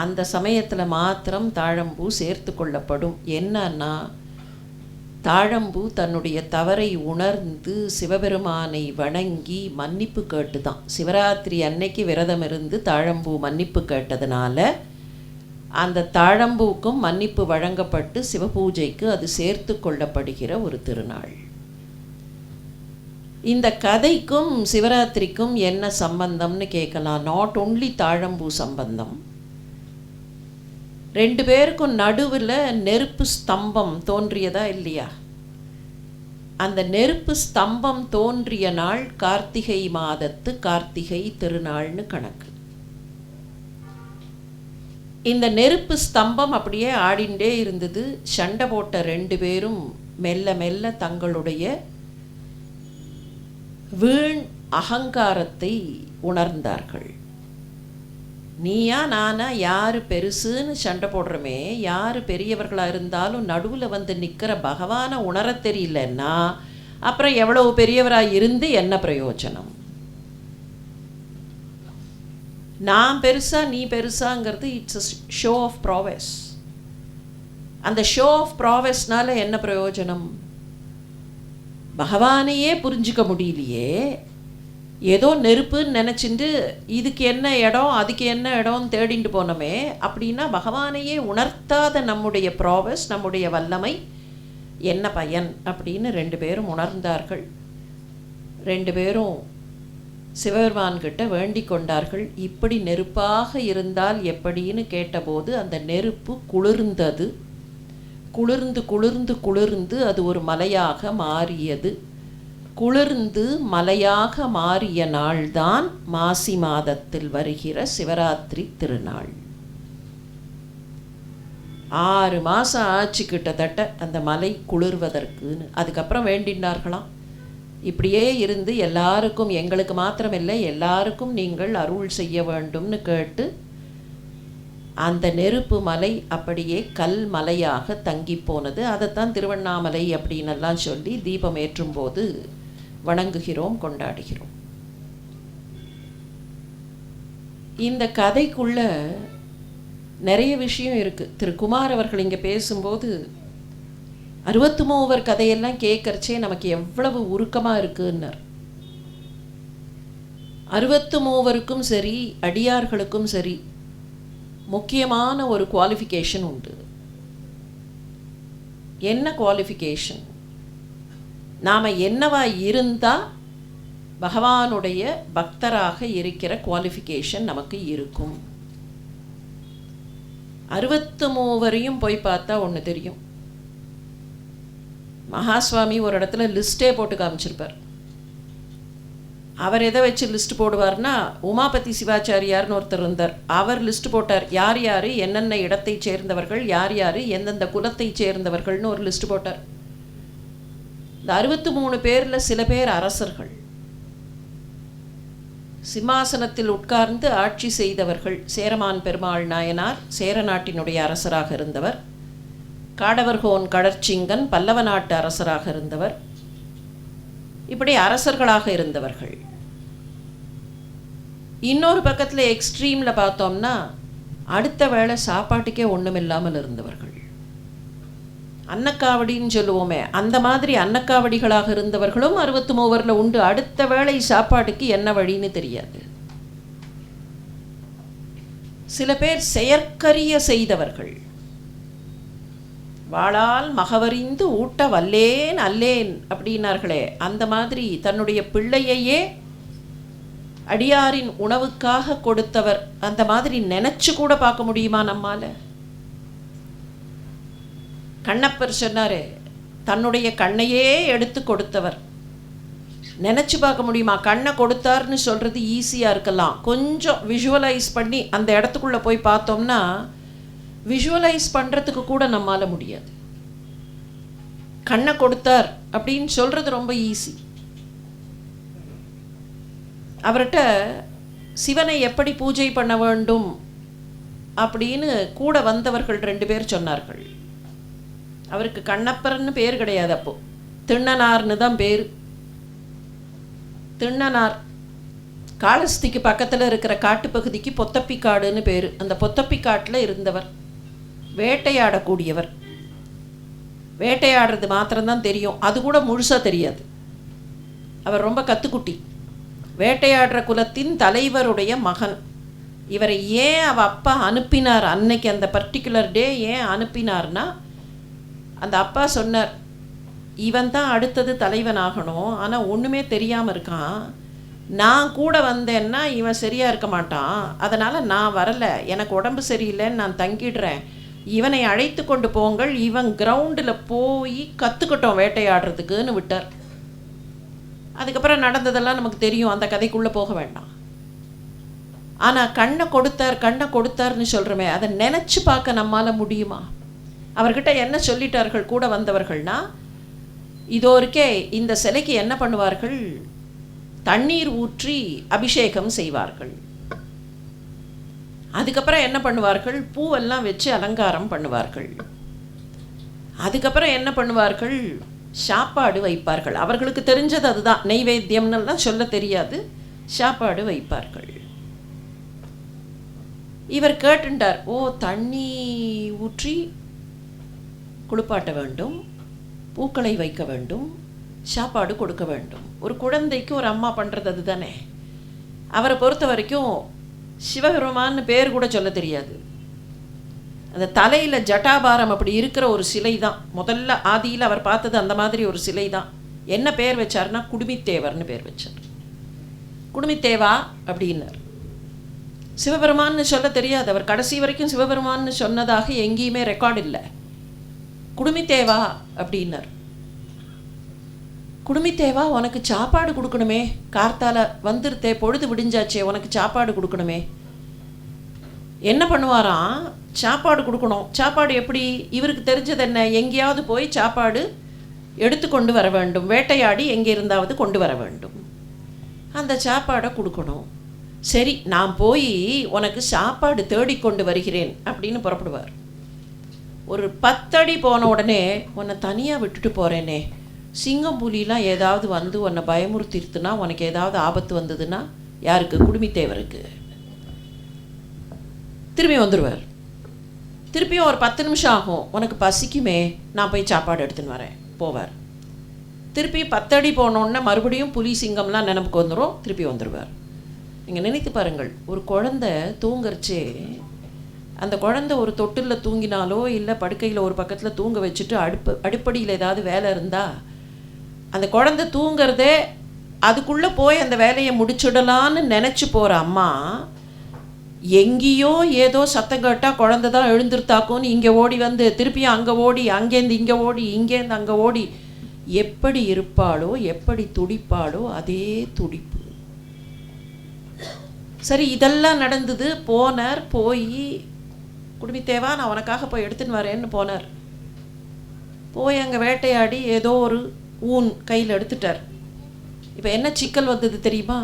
[SPEAKER 3] அந்த சமயத்தில் மாத்திரம் தாழம்பூ சேர்த்து கொள்ளப்படும். என்னன்னா, தாழம்பூ தன்னுடைய தவறை உணர்ந்து சிவபெருமானை வணங்கி மன்னிப்பு கேட்டு தான். சிவராத்திரி அன்னைக்கு விரதம் இருந்து தாழம்பூ மன்னிப்பு கேட்டதுனால அந்த தாழம்பூக்கும் மன்னிப்பு வழங்கப்பட்டு சிவபூஜைக்கு அது சேர்த்து கொள்ளப்படுகிற ஒரு திருநாள். இந்த கதைக்கும் சிவராத்திரிக்கும் என்ன சம்பந்தம்னு கேட்கலாம். நாட் ஒன்லி தாழம்பூ சம்பந்தம். 2 பேருக்கும் நடுவில் நெருப்பு ஸ்தம்பம் தோன்றியதா இல்லையா? அந்த நெருப்பு ஸ்தம்பம் தோன்றிய நாள் கார்த்திகை மாதத்து கார்த்திகை திருநாள்னு கணக்கு. இந்த நெருப்பு ஸ்தம்பம் அப்படியே ஆடிண்டே இருந்தது. சண்டை போட்ட 2 பேரும் மெல்ல மெல்ல தங்களுடைய வீண் அகங்காரத்தை உணர்ந்தார்கள். நீயா நானா யார் பெருசுன்னு சண்டை போடுறோமே, யார் பெரியவர்களாக இருந்தாலும் நடுவில் வந்து நிற்கிற பகவானை உணர தெரியலன்னா அப்புறம் எவ்வளவு பெரியவராக இருந்து என்ன பிரயோஜனம்? நான் பெருசா நீ பெருசாங்கிறது இட்ஸ் அ ஷோ ஆஃப் ப்ராவெஸ். அந்த ஷோ ஆஃப் ப்ராவெஸ்னால என்ன பிரயோஜனம்? பகவானையே புரிஞ்சிக்க முடியலையே. ஏதோ நெருப்புன்னு நினச்சிட்டு இதுக்கு என்ன இடம் அதுக்கு என்ன இடம்னு தேடிட்டு போனோமே, அப்படின்னா பகவானையே உணர்த்தாத நம்முடைய ப்ராவெஸ், நம்முடைய வல்லமை என்ன பயன் அப்படின்னு 2 பேரும் உணர்ந்தார்கள். 2 பேரும் சிவபெருமான்கிட்ட வேண்டிக் கொண்டார்கள். இப்படி நெருப்பாக இருந்தால் எப்படின்னு கேட்டபோது அந்த நெருப்பு குளிர்ந்தது. குளிர்ந்து குளிர்ந்து குளிர்ந்து அது ஒரு மலையாக மாறியது. குளிர்ந்து மலையாக மாறிய நாள்தான் மாசி மாதத்தில் வருகிற சிவராத்திரி திருநாள். 6 மாதம் ஆச்சு கிட்டத்தட்ட அந்த மலை குளிர்வதற்குன்னு. அதுக்கப்புறம் வேண்டினார்களாம், இப்படியே இருந்து எல்லாருக்கும், எங்களுக்கு மாத்திரமில்லை எல்லாருக்கும் நீங்கள் அருள் செய்ய வேண்டும்னு கேட்டு அந்த நெருப்பு மலை அப்படியே கல் மலையாக தங்கி போனது. அதைத்தான் திருவண்ணாமலை அப்படின்னெல்லாம் சொல்லி தீபம் ஏற்றும் போது வணங்குகிறோம், கொண்டாடுகிறோம். இந்த கதைக்குள்ள நிறைய விஷயம் இருக்குது. திரு குமார் அவர்கள் இங்கே பேசும்போது 63 கதையெல்லாம் கேட்கறச்சே நமக்கு எவ்வளவு உருக்கமாக இருக்குன்னார். 63க்கும் சரி அடியார்களுக்கும் சரி முக்கியமான ஒரு குவாலிஃபிகேஷன் உண்டு. என்ன குவாலிஃபிகேஷன்? நாம் என்னவா இருந்தால் பகவானுடைய பக்தராக இருக்கிற குவாலிஃபிகேஷன் நமக்கு இருக்கும். 63 போய் பார்த்தா ஒன்று தெரியும். மகாஸ்வாமி ஒரு இடத்துல லிஸ்ட்டே போட்டு காமிச்சிருப்பார். அவர் எதை வச்சு லிஸ்ட் போடுவார்னா, உமாபதி சிவாச்சாரியார்னு ஒருத்தர் இருந்தார். அவர் லிஸ்ட் போட்டார். யார் யார் என்னென்ன இடத்தை சேர்ந்தவர்கள், யார் யார் எந்தெந்த குலத்தை சேர்ந்தவர்கள்னு ஒரு லிஸ்ட் போட்டார். இந்த 63 பேரில் சில பேர் அரசர்கள், சிம்மாசனத்தில் உட்கார்ந்து ஆட்சி செய்தவர்கள். சேரமான் பெருமாள் நாயனார் சேர நாட்டினுடைய அரசராக இருந்தவர். காடவர்கோன் கடற்சிங்கன் பல்லவ நாட்டு அரசராக இருந்தவர். இப்படி அரசர்களாக இருந்தவர்கள். இன்னொரு பக்கத்தில் எக்ஸ்ட்ரீமில் பார்த்தோம்னா அடுத்த வேளை சாப்பாட்டுக்கே ஒன்றும் இல்லாமல் இருந்தவர்கள். அன்னக்காவடின்னு சொல்லுவோமே, அந்த மாதிரி அன்னக்காவடிகளாக இருந்தவர்களும் 63 உண்டு. அடுத்த வேளை சாப்பாட்டுக்கு என்ன வழின்னு தெரியாது. சில பேர் செயற்கரிய செய்தவர்கள். வாளால் மகவறிந்து ஊட்ட வல்லேன் அல்லேன் அப்படின்னார்களே, அந்த மாதிரி தன்னுடைய பிள்ளையையே அடியாரின் உணவுக்காக கொடுத்தவர். அந்த மாதிரி நினைச்சு கூட பார்க்க முடியுமா நம்மால? கண்ணப்பர் சொன்னாரு, தன்னுடைய கண்ணையே எடுத்து கொடுத்தவர். நினச்சி பார்க்க முடியுமா? கண்ணை கொடுத்தார்னு சொல்கிறது ஈஸியாக இருக்கலாம். கொஞ்சம் விஷுவலைஸ் பண்ணி அந்த இடத்துக்குள்ளே போய் பார்த்தோம்னா விஷுவலைஸ் பண்ணுறதுக்கு கூட நம்மால் முடியாது. கண்ணை கொடுத்தார் அப்படின்னு சொல்கிறது ரொம்ப ஈஸி. அவர்கிட்ட சிவனை எப்படி பூஜை பண்ண வேண்டும் அப்படின்னு கூட வந்தவர்கள் 2 பேர் சொன்னார்கள். அவருக்கு கண்ணப்பர்னு பேர் கிடையாது, அப்போ திண்ணனார்னு தான் பேர். திண்ணனார் காளஸ்திக்கு பக்கத்தில் இருக்கிற காட்டுப்பகுதிக்கு பொத்தப்பிக்காடுன்னு பேர். அந்த பொத்தப்பிக்காட்டில் இருந்தவர். வேட்டையாடக்கூடியவர். வேட்டையாடுறது மாத்திரம்தான் தெரியும், அது கூட முழுசாக தெரியாது. அவர் ரொம்ப கத்துக்குட்டி. வேட்டையாடுற குலத்தின் தலைவருடைய மகன். இவரை ஏன் அப்பா அனுப்பினார் அன்னைக்கு, அந்த பர்டிகுலர் டே ஏன் அனுப்பினார்னா, அந்த அப்பா சொன்னார், இவன் தான் அடுத்தது தலைவன் ஆகணும், ஆனால் ஒன்றுமே தெரியாமல் இருக்கான், நான் கூட வந்தேன்னா இவன் சரியாக இருக்க மாட்டான், அதனால் நான் வரலை, எனக்கு உடம்பு சரியில்லைன்னு நான் தங்கிடுறேன், இவனை அழைத்து கொண்டு போங்கள், இவன் கிரவுண்டில் போய் கற்றுக்கிட்டோம் வேட்டையாடுறதுக்குன்னு விட்டார். அதுக்கப்புறம் நடந்ததெல்லாம் நமக்கு தெரியும், அந்த கதைக்குள்ளே போக வேண்டாம். ஆனால் கண்ணை கொடுத்தார்னு சொல்கிறோமே, அதை நினச்சி பார்க்க நம்மால் முடியுமா? அவர்கிட்ட என்ன சொல்லிட்டார்கள் கூட வந்தவர்கள்னா, இதோ இருக்கே இந்த சிலைக்கு என்ன பண்ணுவார்கள், தண்ணீர் ஊற்றி அபிஷேகம் செய்வார்கள். அதுக்கப்புறம் என்ன பண்ணுவார்கள், பூவெல்லாம் வச்சு அலங்காரம் பண்ணுவார்கள். அதுக்கப்புறம் என்ன பண்ணுவார்கள், சாப்பாடு வைப்பார்கள். அவர்களுக்கு தெரிஞ்சது அதுதான், நெய்வேத்தியம்னெல்லாம் சொல்ல தெரியாது, சாப்பாடு வைப்பார்கள். இவர் கேட்டுட்டார், ஓ தண்ணி ஊற்றி குளிப்பாட்ட வேண்டும், பூக்களை வைக்க வேண்டும், சாப்பாடு கொடுக்க வேண்டும். ஒரு குழந்தைக்கு ஒரு அம்மா பண்ணுறது அது தானே. அவரை பொறுத்த வரைக்கும் சிவபெருமான்னு பேர் கூட சொல்ல தெரியாது. அந்த தலையில் ஜட்டாபாரம் அப்படி இருக்கிற ஒரு சிலை தான் முதல்ல ஆதியில் அவர் பார்த்தது, அந்த மாதிரி ஒரு சிலை தான். என்ன பேர் வச்சார்னா குடுமித்தேவர்னு பேர் வச்சார். குடுமித்தேவா அப்படின்னார். சிவபெருமான்னு சொல்ல தெரியாது, அவர் கடைசி வரைக்கும் சிவபெருமான்னு சொன்னதாக எங்கேயுமே ரெக்கார்டு இல்லை. குடுமித்தேவா அப்படின்னார். குடுமித்தேவா, உனக்கு சாப்பாடு கொடுக்கணுமே, கார்த்தால வந்துருத்தே, பொழுது விடிஞ்சாச்சே, உனக்கு சாப்பாடு கொடுக்கணுமே. என்ன பண்ணுவாராம், சாப்பாடு கொடுக்கணும். சாப்பாடு எப்படி, இவருக்கு தெரிஞ்சது என்ன, எங்கேயாவது போய் சாப்பாடு எடுத்து கொண்டு வர வேண்டும், வேட்டையாடி எங்கே இருந்தாவது கொண்டு வர வேண்டும், அந்த சாப்பாடை கொடுக்கணும். சரி, நான் போய் உனக்கு சாப்பாடு தேடிக்கொண்டு வருகிறேன் அப்படின்னு புறப்படுவார். ஒரு 10 அடி போன உடனே, உன்னை தனியாக விட்டுட்டு போகிறேனே, சிங்கம் புலிலாம் ஏதாவது வந்து உன்னை பயமுறுத்திருத்துனா, உனக்கு ஏதாவது ஆபத்து வந்ததுன்னா, யாருக்கு, குடுமித்தேவருக்கு. திரும்பி வந்துடுவார். திருப்பியும் ஒரு 10 நிமிஷம் ஆகும், உனக்கு பசிக்குமே, நான் போய் சாப்பாடு எடுத்துன்னு வரேன், போவார். திருப்பி 10 அடி போனோடனே மறுபடியும் புலி சிங்கம்லாம் நினைப்புக்கு வந்துடும், திருப்பி வந்துடுவார். நீங்கள் நினைத்து பாருங்கள், ஒரு குழந்தை தூங்குறச்சே, அந்த குழந்தை ஒரு தொட்டிலில் தூங்கினாலோ இல்லை படுக்கையில் ஒரு பக்கத்தில் தூங்க வச்சுட்டு அடுப்படியில் ஏதாவது வேலை இருந்தால், அந்த குழந்தை தூங்கிறதே அதுக்குள்ளே போய் அந்த வேலையை முடிச்சுடலான்னு நினச்சி போகிற அம்மா, எங்கேயோ ஏதோ சத்தம் கேட்டால் குழந்தை தான் எழுந்திருத்தாக்கும்னு இங்கே ஓடி வந்து திருப்பியும் அங்கே ஓடி, அங்கேருந்து இங்கே ஓடி, இங்கேருந்து அங்கே ஓடி, எப்படி இருப்பாளோ எப்படி துடிப்பாளோ அதே துடிப்பு. சரி, இதெல்லாம் நடந்தது. போனார். போய் குடுமித்தேவா நான் உனக்காக போய் எடுத்துன்னு வரேன்னு போனார். போய் அங்கே வேட்டையாடி ஏதோ ஒரு ஊன் கையில் எடுத்துட்டார். இப்போ என்ன சிக்கல் வந்தது தெரியுமா?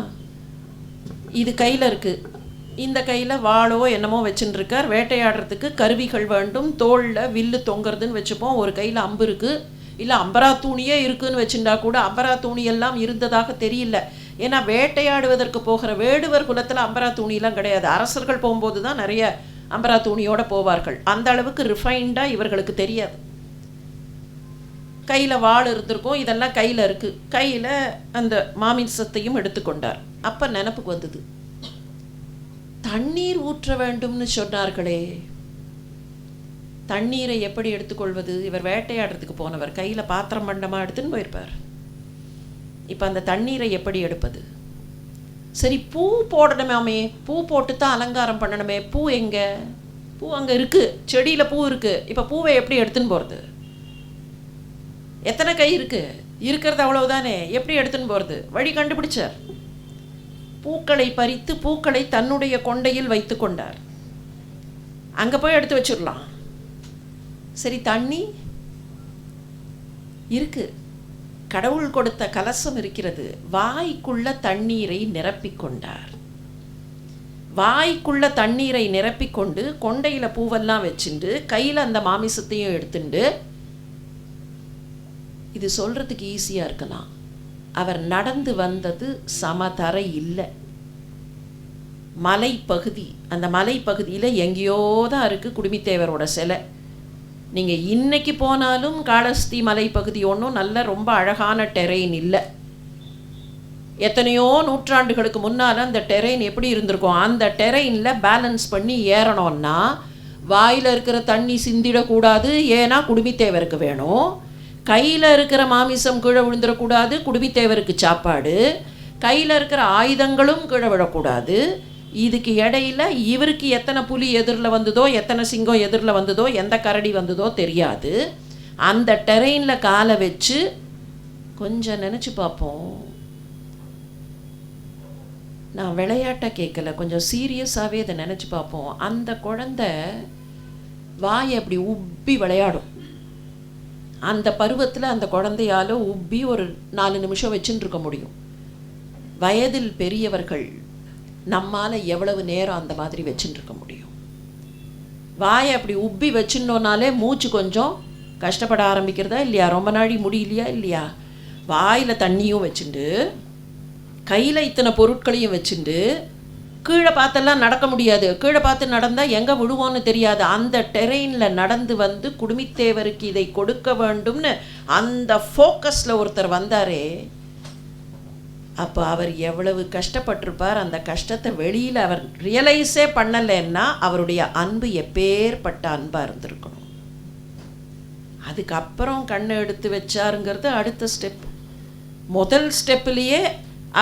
[SPEAKER 3] இது கையில் இருக்குது, இந்த கையில் வாளோ என்னமோ வச்சுன்னு இருக்கார். வேட்டையாடுறதுக்கு கருவிகள் வேண்டும், தோளில் வில்லு தொங்குறதுன்னு வச்சுப்போம். ஒரு கையில் அம்பு இருக்குது, இல்லை அம்பரா தூணியே இருக்குதுன்னு வச்சுட்டா கூட அம்பரா தூணியெல்லாம் இருந்ததாக தெரியல. ஏன்னா வேட்டையாடுவதற்கு போகிற வேடுவர் குலத்தில் அம்பரா தூணியெல்லாம் கிடையாது. அரசர்கள் போகும்போது தான் நிறைய அம்பரா தூணியோடு போவார்கள். அந்த அளவுக்கு ரிஃபைண்டாக இவர்களுக்கு தெரியாது. கையில் வாள் இருந்திருக்கும், இதெல்லாம் கையில் இருக்குது. கையில் அந்த மாமிசத்தையும் எடுத்துக்கொண்டார். அப்போ நினப்புக்கு வந்தது, தண்ணீர் ஊற்ற வேண்டும்னு சொன்னார்களே, தண்ணீரை எப்படி எடுத்துக்கொள்வது? இவர் வேட்டையாடுறதுக்கு போனவர் கையில் பாத்திரம் பண்டமாக எடுத்துன்னு போயிருப்பார். இப்போ அந்த தண்ணீரை எப்படி எடுப்பது? சரி, பூ போடணுமே, பூ போட்டு தான் அலங்காரம் பண்ணணுமே. பூ எங்கே? பூ அங்கே இருக்குது, செடியில் பூ இருக்குது. இப்போ பூவை எப்படி எடுத்துன்னு போகிறது? எத்தனை கை இருக்குது? இருக்கிறது அவ்வளவுதானே, எப்படி எடுத்துன்னு போகிறது? வழி கண்டுபிடிச்சார். பூக்களை பறித்து பூக்களை தன்னுடைய கொண்டையில் வைத்து கொண்டார். அங்கே போய் எடுத்து வச்சிடலாம். சரி, தண்ணி இருக்கு, கடவுள் கொடுத்த கலசம் இருக்கிறது. வாய்க்குள்ள தண்ணீரை நிரப்பிக்கொண்டார். வாய்க்குள்ள தண்ணீரை நிரப்பிக்கொண்டு கொண்டையில் பூவெல்லாம் வச்சுண்டு கையில் அந்த மாமிசத்தையும் எடுத்துண்டு, இது சொல்கிறதுக்கு ஈஸியாக இருக்கலாம். அவர் நடந்து வந்தது சமதரை இல்லை, மலைப்பகுதி. அந்த மலைப்பகுதியில் எங்கேயோ தான் இருக்குது குடுமித்தேவரோட சிலை. நீங்கள் இன்னைக்கு போனாலும் காளஹஸ்தி மலைப்பகுதி ஒன்றும் நல்ல ரொம்ப அழகான டெரெயின் இல்லை. எத்தனையோ நூற்றாண்டுகளுக்கு முன்னால் அந்த டெரெயின் எப்படி இருந்திருக்கும்? அந்த டெரெயினில் பேலன்ஸ் பண்ணி ஏறணும்னா வாயில் இருக்கிற தண்ணி சிந்திடக்கூடாது, ஏன்னா குடுமித்தேவருக்கு வேணும். கையில் இருக்கிற மாமிசம் கீழே விழுந்துடக்கூடாது, குடுமித்தேவருக்கு சாப்பாடு. கையில் இருக்கிற ஆயுதங்களும் கீழே விழக்கூடாது. இதுக்கு இடையில இவருக்கு எத்தனை புலி எதிரில் வந்ததோ, எத்தனை சிங்கம் எதிரில் வந்ததோ, எந்த கரடி வந்ததோ தெரியாது. அந்த டெரெயினில் காலை வச்சு கொஞ்சம் நினச்சி பார்ப்போம். நான் விளையாட்டை கேட்கல, கொஞ்சம் சீரியஸாகவே இதை நினச்சி பார்ப்போம். அந்த குழந்தை வாயை அப்படி உப்பி விளையாடும். அந்த பருவத்தில் அந்த குழந்தையால் உப்பி ஒரு 4 நிமிஷம் வச்சுன்னு இருக்க முடியும். வயதில் பெரியவர்கள் நம்மால் எவ்வளவு நேரம் அந்த மாதிரி வச்சுட்டு இருக்க முடியும்? வாயை அப்படி உப்பி வச்சுட்டோனாலே மூச்சு கொஞ்சம் கஷ்டப்பட ஆரம்பிக்கிறதா இல்லையா? ரொம்ப நாளி முடியலையா இல்லையா? வாயில் தண்ணியும் வச்சுண்டு கையில் இத்தனை பொருட்களையும் வச்சுண்டு கீழே பார்த்தெல்லாம் நடக்க முடியாது. கீழே பார்த்து நடந்தால் எங்கே விழுவோன்னு தெரியாது. அந்த டெரெயினில் நடந்து வந்து குடுமித்தேவருக்கு இதை கொடுக்க வேண்டும்னு அந்த ஃபோக்கஸில் ஒருத்தர் வந்தாரே, அப்போ அவர் எவ்வளவு கஷ்டப்பட்டிருப்பார். அந்த கஷ்டத்தை வெளியில் அவர் ரியலைஸே பண்ணலைன்னா அவருடைய அன்பு எப்பேற்பட்ட அன்பாக இருந்திருக்கணும். அதுக்கப்புறம் கண்ணை எடுத்து வச்சாருங்கிறது அடுத்த ஸ்டெப். முதல் ஸ்டெப்லேயே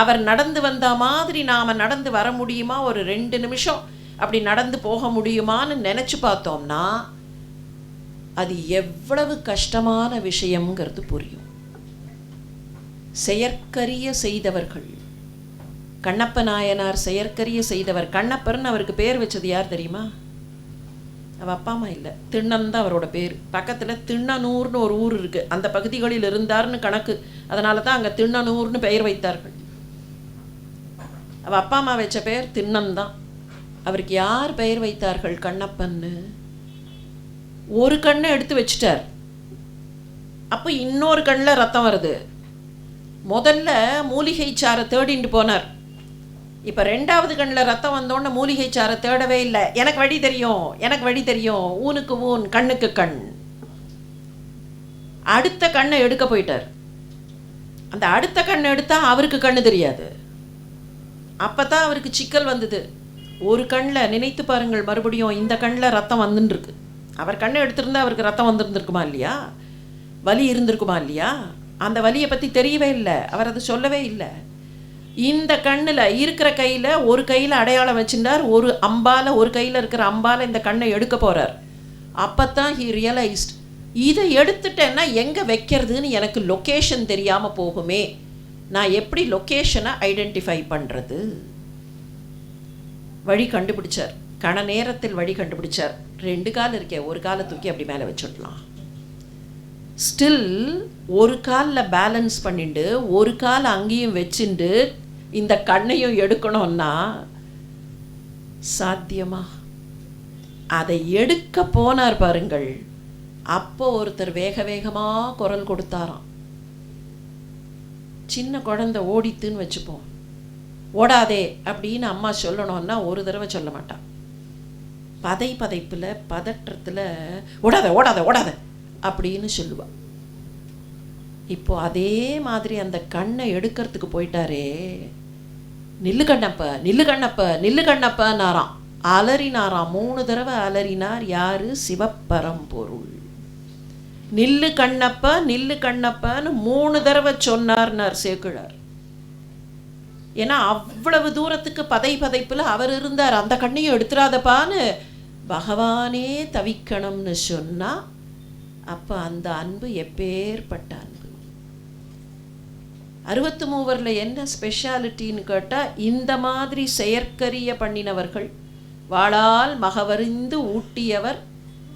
[SPEAKER 3] அவர் நடந்து வந்த மாதிரி நாம் நடந்து வர முடியுமா? ஒரு 2 நிமிஷம் அப்படி நடந்து போக முடியுமான்னு நினச்சி பார்த்தோம்னா அது எவ்வளவு கஷ்டமான விஷயங்கிறது புரியும். செயற்கரிய செய்தவர்கள், கண்ணப்ப நாயனார் செயற்கரிய செய்தவர். கண்ணப்பர்னு அவருக்கு பேர் வச்சது யார் தெரியுமா? அவள் அப்பா அம்மா இல்லை, திண்ணன் தான் அவரோட பேர். பக்கத்தில் திண்ணனூர்னு ஒரு ஊர் இருக்குது, அந்த பகுதிகளில் இருந்தார்னு கணக்கு. அதனால தான் அங்கே திண்ணனூர்னு பெயர் வைத்தார்கள். அவள் அப்பா அம்மா வச்ச பேர் திண்ணன் தான். அவருக்கு யார் பெயர் வைத்தார்கள் கண்ணப்பன்னு? ஒரு கண்ணை எடுத்து வச்சுட்டார், அப்போ இன்னொரு கண்ணில் ரத்தம் வருது. முதல்ல மூலிகை சாரை தேடிட்டு போனார். இப்போ 2வது கண்ணில் ரத்தம் வந்தோடனே மூலிகை சாரை தேடவே இல்லை. எனக்கு வழி தெரியும், எனக்கு வழி தெரியும், ஊனுக்கு ஊன் கண்ணுக்கு கண். அடுத்த கண்ணை எடுக்க போயிட்டார். அந்த அடுத்த கண்ணை எடுத்தால் அவருக்கு கண்ணு தெரியாது. அப்போ தான் அவருக்கு சிக்கல் வந்தது. ஒரு கண்ணில் நினைத்து பாருங்கள், மறுபடியும் இந்த கண்ணில் ரத்தம் வந்துட்டுருக்கு. அவர் கண்ணை எடுத்திருந்தா அவருக்கு ரத்தம் வந்துருந்துருக்குமா இல்லையா? வலி இருந்திருக்குமா இல்லையா? அந்த வலியை பற்றி தெரியவே இல்லை, அவர் அதை சொல்லவே இல்லை. இந்த கண்ணில் இருக்கிற கையில் ஒரு கையில் அடையாளம் வச்சுட்டார், ஒரு அம்பால், ஒரு கையில் இருக்கிற அம்பால் இந்த கண்ணை எடுக்க போகிறார். அப்போ தான் ஹி ரியலைஸ்ட், இதை எடுத்துட்டேன்னா எங்கே வைக்கிறதுன்னு எனக்கு லொக்கேஷன் தெரியாமல் போகுமே, நான் எப்படி லொக்கேஷனை ஐடென்டிஃபை பண்ணுறது? வழி கண்டுபிடிச்சார். கண நேரத்தில் வழி கண்டுபிடிச்சார். 2 கால் இருக்கே, ஒரு காலை தூக்கி அப்படி மேலே வச்சுடலாம். ஸ்டில் ஒரு காலில் பேலன்ஸ் பண்ணிட்டு ஒரு கால் அங்கேயும் வச்சுட்டு இந்த கண்ணையும் எடுக்கணும்னா சாத்தியமா? அதை எடுக்க போனார் பாருங்கள். அப்போ ஒருத்தர் வேக வேகமாக குரல் கொடுத்தாராம். சின்ன குழந்தை ஓடித்துன்னு வச்சுப்போம், ஓடாதே அப்படின்னு அம்மா சொல்லணும்னா ஒரு தடவை சொல்ல மாட்டான். பதைப்பில் பதற்றத்தில் ஓடாத ஓடாத ஓடாத அப்படின்னு சொல்லுவா. இப்போ அதே மாதிரி அந்த கண்ணை எடுக்கிறதுக்கு போயிட்டாரே, நில்லு கண்ணப்ப நில்லு கண்ணப்ப நில்லு கண்ணப்பனாராம். அலறினாராம். 3 தடவை அலறினார். யாரு? சிவப்பரம்பொருள். நில்லு கண்ணப்ப நில்லு கண்ணப்பன்னு 3 தடவை சொன்னார்னார் சேக்கிழார். ஏன்னா அவ்வளவு தூரத்துக்கு பதைப்பில் அவர் இருந்தார். அந்த கண்ணையும் எடுத்துடாதப்பான்னு பகவானே தவிக்கணும்னு சொன்னா அப்போ அந்த அன்பு எப்பேற்பட்ட அன்பு. 63 என்ன ஸ்பெஷாலிட்டின்னு கேட்டால், இந்த மாதிரி செயற்கரிய பண்ணினவர்கள், வாளால் மகவறிந்து ஊட்டியவர்,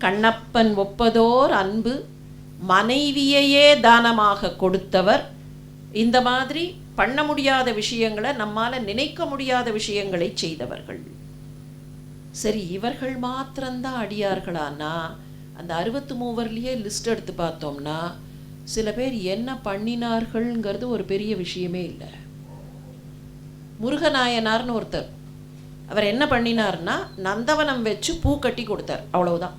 [SPEAKER 3] கண்ணப்பன் ஒப்பதோர் அன்பு, மனைவியையே தானமாக கொடுத்தவர், இந்த மாதிரி பண்ண முடியாத விஷயங்களை, நம்மால் நினைக்க முடியாத விஷயங்களை செய்தவர்கள். சரி, இவர்கள் மாத்திரம்தான் அடியார்களானா? அந்த 63 லிஸ்ட் எடுத்து பார்த்தோம்னா சில பேர் என்ன பண்ணினார்கள்ங்கிறது ஒரு பெரிய விஷயமே இல்லை. முருகநாயனார்னு ஒருத்தர், அவர் என்ன பண்ணினார்னா நந்தவனம் வச்சு பூ கட்டி கொடுத்தார். அவ்வளவுதான்,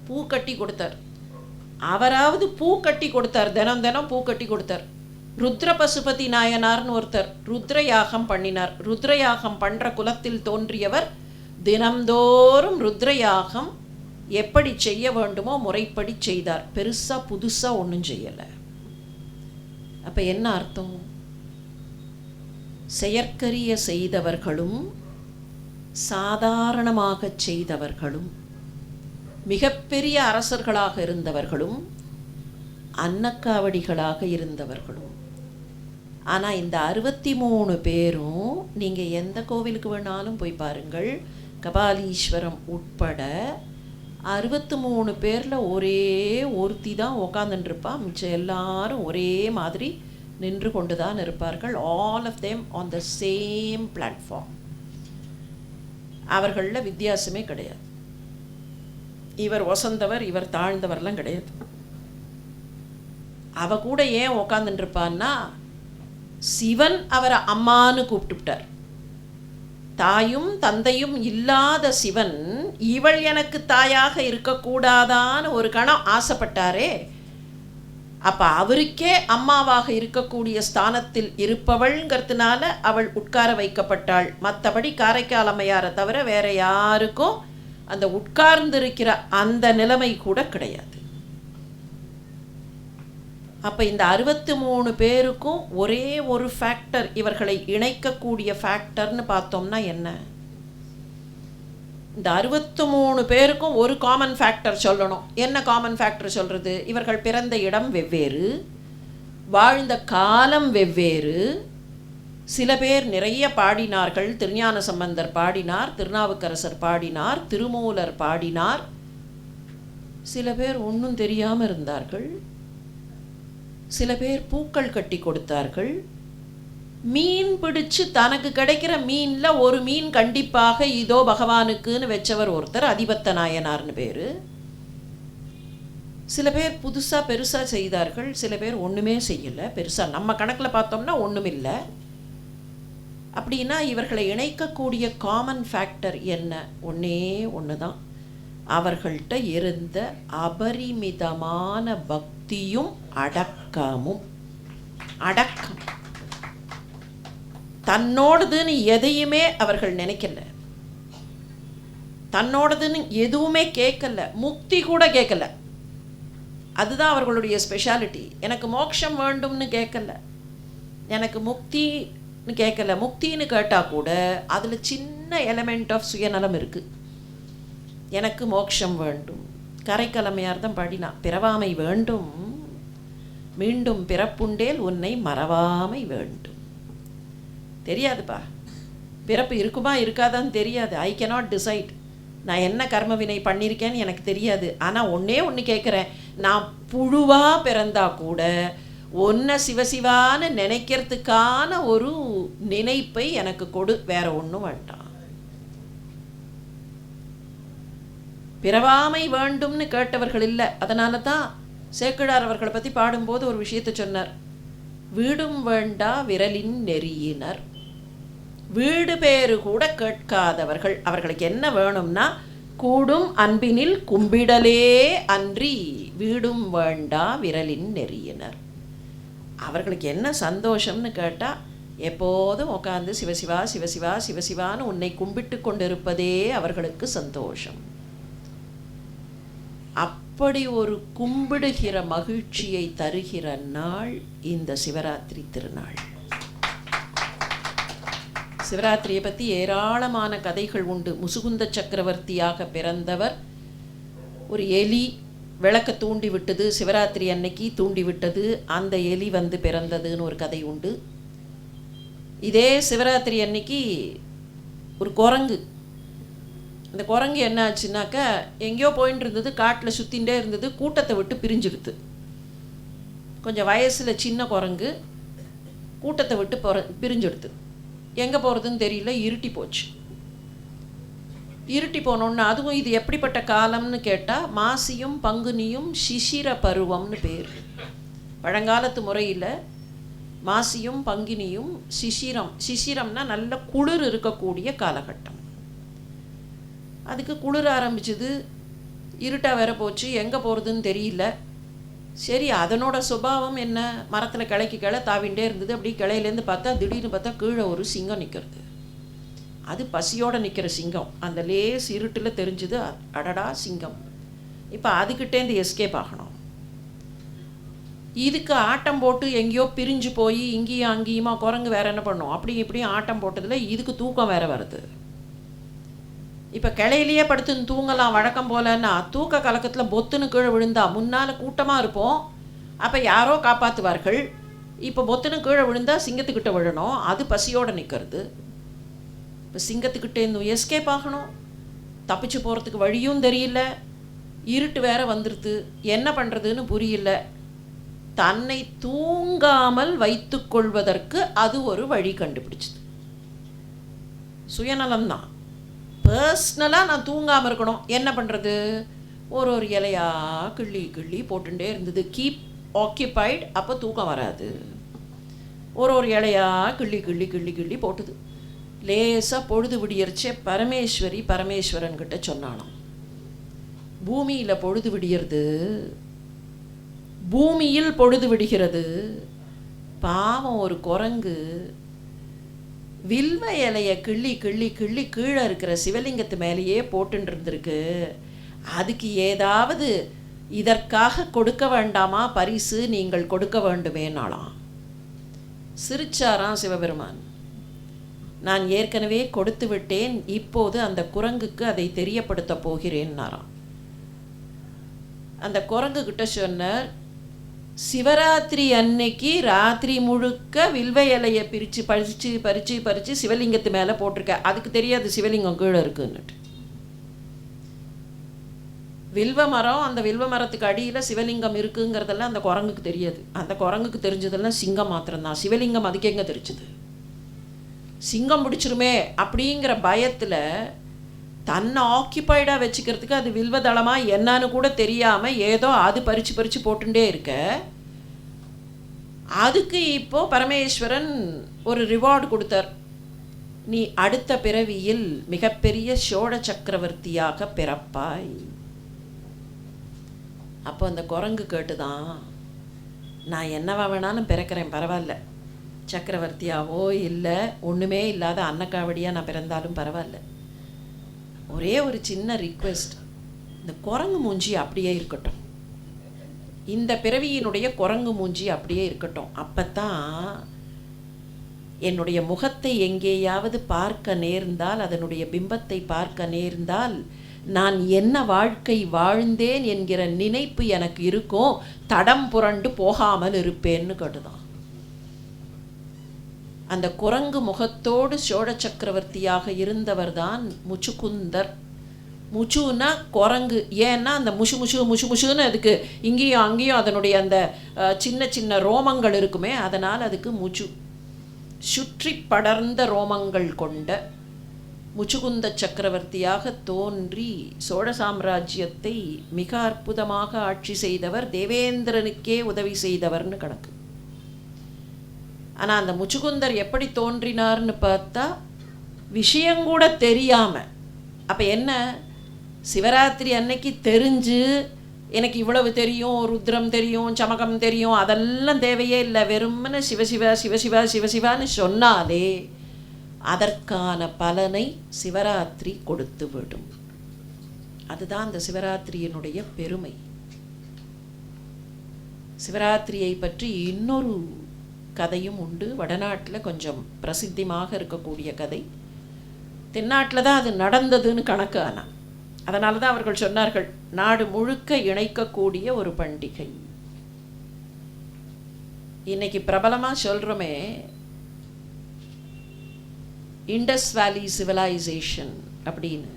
[SPEAKER 3] பூ கட்டி கொடுத்தார். அவராவது பூ கட்டி கொடுத்தார், தினம் தினம் பூ கட்டி கொடுத்தார். ருத்ர பசுபதி நாயனார்னு ஒருத்தர் ருத்ர யாகம் பண்ணினார். ருத்ர யாகம் பண்ணுற குலத்தில் தோன்றியவர். தினம்தோறும் ருத்ர யாகம் எப்படி செய்ய வேண்டுமோ முறைப்படி செய்தார். பெருசாக புதுசாக ஒன்றும் செய்யலை. அப்போ என்ன அர்த்தம்? செயற்கரிய செய்தவர்களும் சாதாரணமாக செய்தவர்களும் மிகப்பெரிய அரசர்களாக இருந்தவர்களும் அன்னக்காவடிகளாக இருந்தவர்களும். ஆனால் இந்த 63 பேரும் நீங்கள் எந்த கோவிலுக்கு வேணாலும் போய் பாருங்கள், கபாலீஸ்வரம் உட்பட 63 பேரில் ஒரே ஒருத்தி தான் உக்காந்துருப்பா. மிச்சம் எல்லாரும் ஒரே மாதிரி நின்று கொண்டு தான் இருப்பார்கள். All of them on the same platform. அவர்களில் வித்தியாசமே கிடையாது. இவர் வசந்தவர் இவர் தாழ்ந்தவர்லாம் கிடையாது. அவ கூட ஏன் உக்காந்துருப்பான்னா, சிவன் அவரை அம்மானு கூப்பிட்டுட்டார். தாயும் தந்தையும் இல்லாத சிவன் இவள் எனக்கு தாயாக இருக்கக்கூடாதான்னு ஒரு கணம் ஆசைப்பட்டாரே. அப்போ அவருக்கே அம்மாவாக இருக்கக்கூடிய ஸ்தானத்தில் இருப்பவள்ங்கிறதுனால அவள் உட்கார வைக்கப்பட்டாள். மற்றபடி காரைக்கால் அம்மையாரை தவிர வேற யாருக்கும் அந்த உட்கார்ந்திருக்கிற அந்த நிலைமை கூட கிடையாது. அப்போ இந்த 63 பேருக்கும் ஒரே ஒரு ஃபேக்டர், இவர்களை இணைக்கக்கூடிய ஃபேக்டர்னு பார்த்தோம்னா என்ன? இந்த 63 பேருக்கும் ஒரு காமன் ஃபேக்டர் சொல்லணும். என்ன காமன் ஃபேக்டர் சொல்கிறது? இவர்கள் பிறந்த இடம் வெவ்வேறு, வாழ்ந்த காலம் வெவ்வேறு. சில பேர் நிறைய பாடினார்கள். திருஞான சம்பந்தர் பாடினார், திருநாவுக்கரசர் பாடினார், திருமூலர் பாடினார். சில பேர் ஒன்றும் தெரியாமல் இருந்தார்கள். சில பேர் பூக்கள் கட்டி கொடுத்தார்கள். மீன் பிடிச்சு தனக்கு கிடைக்கிற மீனில் ஒரு மீன் கண்டிப்பாக இதோ பகவானுக்குன்னு வச்சவர் ஒருத்தர், அதிபத்த நாயனார்னு பேர். சில பேர் புதுசாக பெருசாக செய்தார்கள். சில பேர் ஒன்றுமே செய்யலை. பெருசாக நம்ம கணக்கில் பார்த்தோம்னா ஒன்றும் இல்லை. அப்படின்னா இவர்களை இணைக்கக்கூடிய காமன் ஃபேக்டர் என்ன? ஒன்றே ஒன்று தான். அவர்கள்ட்ட இருந்த அபரிமிதமான பக்தியும் அடக்கமும். அடக்கம். தன்னோடதுன்னு எதையுமே அவர்கள் நினைக்கல, தன்னோடதுன்னு எதுவுமே கேட்கல, முக்தி கூட கேட்கல. அதுதான் அவர்களுடைய ஸ்பெஷாலிட்டி. எனக்கு மோட்சம் வேண்டும்னு கேட்கல, எனக்கு முக்தின்னு கேட்கல. முக்தின்னு கேட்டால் கூட அதில் சின்ன எலமெண்ட் ஆஃப் சுயநலம் இருக்குது. எனக்கு மோட்சம் வேண்டும். கரைக்கலமையார் தான் பாடினா, பிறவாமை வேண்டும் மீண்டும் பிறப்புண்டேல் உன்னை மறவாமை வேண்டும். தெரியாதுப்பா, பிறப்பு இருக்குமா இருக்காதான்னு தெரியாது. I cannot decide. நான் என்ன கர்ம வினை பண்ணியிருக்கேன்னு எனக்கு தெரியாது. ஆனால் ஒன்று கேட்குறேன், நான் புழுவாக பிறந்தா கூட ஒன்றை சிவசிவான்னு நினைக்கிறதுக்கான ஒரு நினைப்பை எனக்கு கொடு, வேற ஒன்றும் வேண்டாம். பிறவாமை வேண்டும்னு கேட்டவர்கள் இல்லை. அதனால தான் சேக்கிழார் அவர்களை பற்றி பாடும்போது ஒரு விஷயத்தை சொன்னார். வீடும் வேண்டா விரலின் நெறியினர், வீடு பேரு கூட கேட்காதவர்கள். அவர்களுக்கு என்ன வேணும்னா கூடும் அன்பினில் கும்பிடலே அன்றி வீடும் வேண்டா விரலின் நெறியினர். அவர்களுக்கு என்ன சந்தோஷம்னு கேட்டால் எப்போதும் உட்காந்து சிவசிவா சிவசிவா சிவசிவான்னு உன்னை கும்பிட்டு கொண்டிருப்பதே அவர்களுக்கு சந்தோஷம். அப்படி ஒரு கும்பிடுகிற மகிழ்ச்சியை தருகிற நாள் இந்த சிவராத்திரி திருநாள். சிவராத்திரியை பற்றி ஏராளமான கதைகள் உண்டு. முசுகுந்த சக்கரவர்த்தியாக பிறந்தவர், ஒரு எலி விளக்க தூண்டி விட்டது, சிவராத்திரி அன்னைக்கு தூண்டி விட்டது, அந்த எலி வந்து பிறந்ததுன்னு ஒரு கதை உண்டு. இதே சிவராத்திரி அன்னைக்கு ஒரு குரங்கு, அந்த குரங்கு என்ன ஆச்சுனாக்கா எங்கேயோ போயின்னு இருந்தது, காட்டில் சுற்றிகிட்டே இருந்தது, கூட்டத்தை விட்டு பிரிஞ்சிடுது. கொஞ்சம் வயசில் சின்ன குரங்கு கூட்டத்தை விட்டு பிரிஞ்சிடுது. எங்கே போகிறதுன்னு தெரியல, இருட்டி போச்சு. இருட்டி போனோன்னு அதுவும் இது எப்படிப்பட்ட காலம்னு கேட்டால் மாசியும் பங்குனியும் சிசிர பருவம்னு பேர். பழங்காலத்து முறையில் மாசியும் பங்குனியும் சிசிரம், சிசிரம்னா நல்ல குளிர் இருக்கக்கூடிய காலகட்டம். அதுக்கு குளிர ஆரம்பிச்சது, இருட்டாக வேற போச்சு, எங்கே போகிறதுன்னு தெரியல. சரி, அதனோட சுபாவம் என்ன, மரத்தில் கிளைக்கு கிளை தாவிண்டே இருந்தது. அப்படி கிளையிலேருந்து பார்த்தா திடீர்னு பார்த்தா கீழே ஒரு சிங்கம் நிற்கிறது. அது பசியோடு நிற்கிற சிங்கம். அந்த லேஸ் இருட்டில் தெரிஞ்சுது, அடடா சிங்கம். இப்போ அதுக்கிட்டேருந்து எஸ்கேப் ஆகணும். இதுக்கு ஆட்டம் போட்டு எங்கேயோ பிரிஞ்சு போய் இங்கேயும் அங்கேயுமா குரங்கு வேறு என்ன பண்ணும், அப்படி இப்படியும் ஆட்டம் போட்டதில் இதுக்கு தூக்கம் வேறு வருது. இப்போ கிளையிலேயே படுத்து தூங்கலாம் வழக்கம் போலன்னா, தூக்க கலக்கத்தில் பொத்துன்னு கீழே விழுந்தா முன்னால் கூட்டமாக இருப்போம், அப்போ யாரோ காப்பாற்றுவார்கள். இப்போ பொத்துன்னு கீழே விழுந்தால் சிங்கத்துக்கிட்ட விழணும், அது பசியோடு நிற்கிறது. இப்போ சிங்கத்துக்கிட்டேருந்து எஸ்கேப் ஆகணும், தப்பிச்சு போகிறதுக்கு வழியும் தெரியல, இருட்டு வேற வந்துடுது, என்ன பண்ணுறதுன்னு புரியல. தன்னை தூங்காமல் வைத்து கொள்வதற்கு அது ஒரு வழி கண்டுபிடிச்சிது. சுயநலம்தான். பர்ஸ்னலாக நான் தூங்காமல் இருக்கணும், என்ன பண்ணுறது, ஒரு இலையாக கிள்ளி கிள்ளி போட்டுட்டே இருந்தது. கீப் ஆக்கியபைட், அப்போ தூக்கம் வராது. ஒரு இலையாக கிள்ளி கிள்ளி கிள்ளி கிள்ளி போட்டுது. லேசாக பொழுது விடியறச்சே பரமேஸ்வரன்கிட்ட சொன்னாலும், பூமியில் பொழுது விடியறது, பூமியில் பொழுது விடுகிறது. பாவம் ஒரு குரங்கு வில்வ இலையை கிள்ளி கிள்ளி கிள்ளி கீழே இருக்கிற சிவலிங்கத்து மேலேயே போட்டுன்னு இருந்திருக்கு. அதுக்கு ஏதாவது இதற்காக கொடுக்க வேண்டாமா பரிசு, நீங்கள் கொடுக்க வேண்டுமேனாலாம். சிரிச்சாராம் சிவபெருமான். நான் ஏற்கனவே கொடுத்து விட்டேன், இப்போது அந்த குரங்குக்கு அதை தெரியப்படுத்த போகிறேன்னாராம். அந்த குரங்கு கிட்ட சொன்னார், சிவராத்திரி அன்னைக்கு ராத்திரி முழுக்க வில்வ இலையை பிரித்து பறித்து பறித்து பறித்து சிவலிங்கத்து மேலே போட்டிருக்க. அதுக்கு தெரியாது சிவலிங்கம் கீழே இருக்குன்னுட்டு. வில்வ மரம், அந்த வில்வ மரத்துக்கு அடியில் சிவலிங்கம் இருக்குங்கிறதெல்லாம் அந்த குரங்குக்கு தெரியாது. அந்த குரங்குக்கு தெரிஞ்சதெல்லாம் சிங்கம் மாத்திரம்தான். சிவலிங்கம் அதுக்கு எங்கே தெரிஞ்சுது? சிங்கம் பிடிச்சிருமே அப்படிங்கிற பயத்தில் தன்னை ஆக்கியபைடாக வச்சுக்கிறதுக்கு அது வில்வதளமாக என்னன்னு கூட தெரியாமல் ஏதோ அது பறித்து பறித்து போட்டுட்டே இருக்க. அதுக்கு இப்போது பரமேஸ்வரன் ஒரு ரிவார்டு கொடுத்தார். நீ அடுத்த பிறவியில் மிகப்பெரிய சோழ சக்கரவர்த்தியாக பிறப்பாய். அப்போ அந்த குரங்கு கேட்டுதான், நான் என்னவா வேணாலும் பிறக்கிறேன், பரவாயில்ல, சக்கரவர்த்தியாவோ இல்லை ஒன்றுமே இல்லாத அன்னக்காவடியாக நான் பிறந்தாலும் பரவாயில்ல, ஒரே ஒரு சின்ன ரிக்வெஸ்ட், இந்த குரங்கு மூஞ்சி அப்படியே இருக்கட்டும், இந்த பிறவியினுடைய குரங்கு மூஞ்சி அப்படியே இருக்கட்டும். அப்போத்தான் என்னுடைய முகத்தை எங்கேயாவது பார்க்க நேர்ந்தால், அதனுடைய பிம்பத்தை பார்க்க நேர்ந்தால், நான் என்ன வாழ்க்கை வாழ்ந்தேன் என்கிற நினைப்பு எனக்கு இருக்கும், தடம் புரண்டு போகாமல் இருப்பேன்னு கேட்டுதான். அந்த குரங்கு முகத்தோடு சோழ சக்கரவர்த்தியாக இருந்தவர்தான் முச்சுக்குந்தர். முச்சுன்னா குரங்கு. ஏன்னா அந்த முஷுன்னு அதுக்கு இங்கேயும் அங்கேயும் அதனுடைய அந்த சின்ன சின்ன ரோமங்கள் இருக்குமே, அதனால் அதுக்கு முச்சு. சுற்றி படர்ந்த ரோமங்கள் கொண்ட முச்சுகுந்த சக்கரவர்த்தியாக தோன்றி சோழ சாம்ராஜ்யத்தை மிக அற்புதமாக ஆட்சி செய்தவர், தேவேந்திரனுக்கே உதவி செய்தவர்னு கணக்கு. ஆனால் அந்த முச்சுகுந்தர் எப்படி தோன்றினார்னு பார்த்தா விஷயங்கூட தெரியாமல். அப்போ என்ன, சிவராத்திரி அன்னைக்கு தெரிஞ்சு எனக்கு இவ்வளவு தெரியும், ருத்ரம் தெரியும், சமகம் தெரியும், அதெல்லாம் தேவையே இல்லை. வெறுமனே சிவசிவா சிவசிவா சிவசிவான்னு சொன்னாலே அதற்கான பலனை சிவராத்திரி கொடுத்து விடும். அதுதான் அந்த சிவராத்திரியினுடைய பெருமை. சிவராத்திரியை பற்றி இன்னொரு கதையும் உண்டு. வடநாட்டில் கொஞ்சம் பிரசித்தமாக இருக்கக்கூடிய கதை. தென்னாட்டில் தான் அது நடந்ததுன்னு கணக்கு. ஆனால் அதனால தான் அவர்கள் சொன்னார்கள், நாடு முழுக்க இணைக்கக்கூடிய ஒரு பண்டிகை. இன்னைக்கு பிரபலமாக சொல்கிறோமே, இண்டஸ் வேலி சிவிலைசேஷன் அப்படின்னு.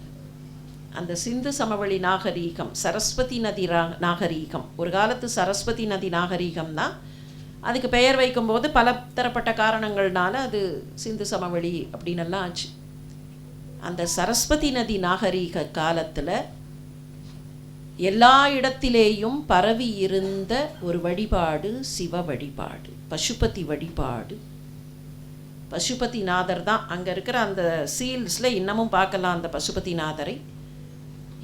[SPEAKER 3] அந்த சிந்து சமவெளி நாகரீகம், சரஸ்வதி நதி நாகரீகம், ஒரு காலத்து சரஸ்வதி நதி நாகரீகம் தான். அதுக்கு பெயர் வைக்கும்போது பல தரப்பட்ட காரணங்கள்னால அது சிந்து சமவெளி அப்படின்னெல்லாம் ஆச்சு. அந்த சரஸ்வதி நதி நாகரீக காலத்தில் எல்லா இடத்திலேயும் பரவி இருந்த ஒரு வழிபாடு சிவ வழிபாடு, பசுபதி வழிபாடு. பசுபதிநாதர் தான் அங்கே இருக்கிற அந்த சீல்ஸில் இன்னமும் பார்க்கலாம். அந்த பசுபதிநாதரை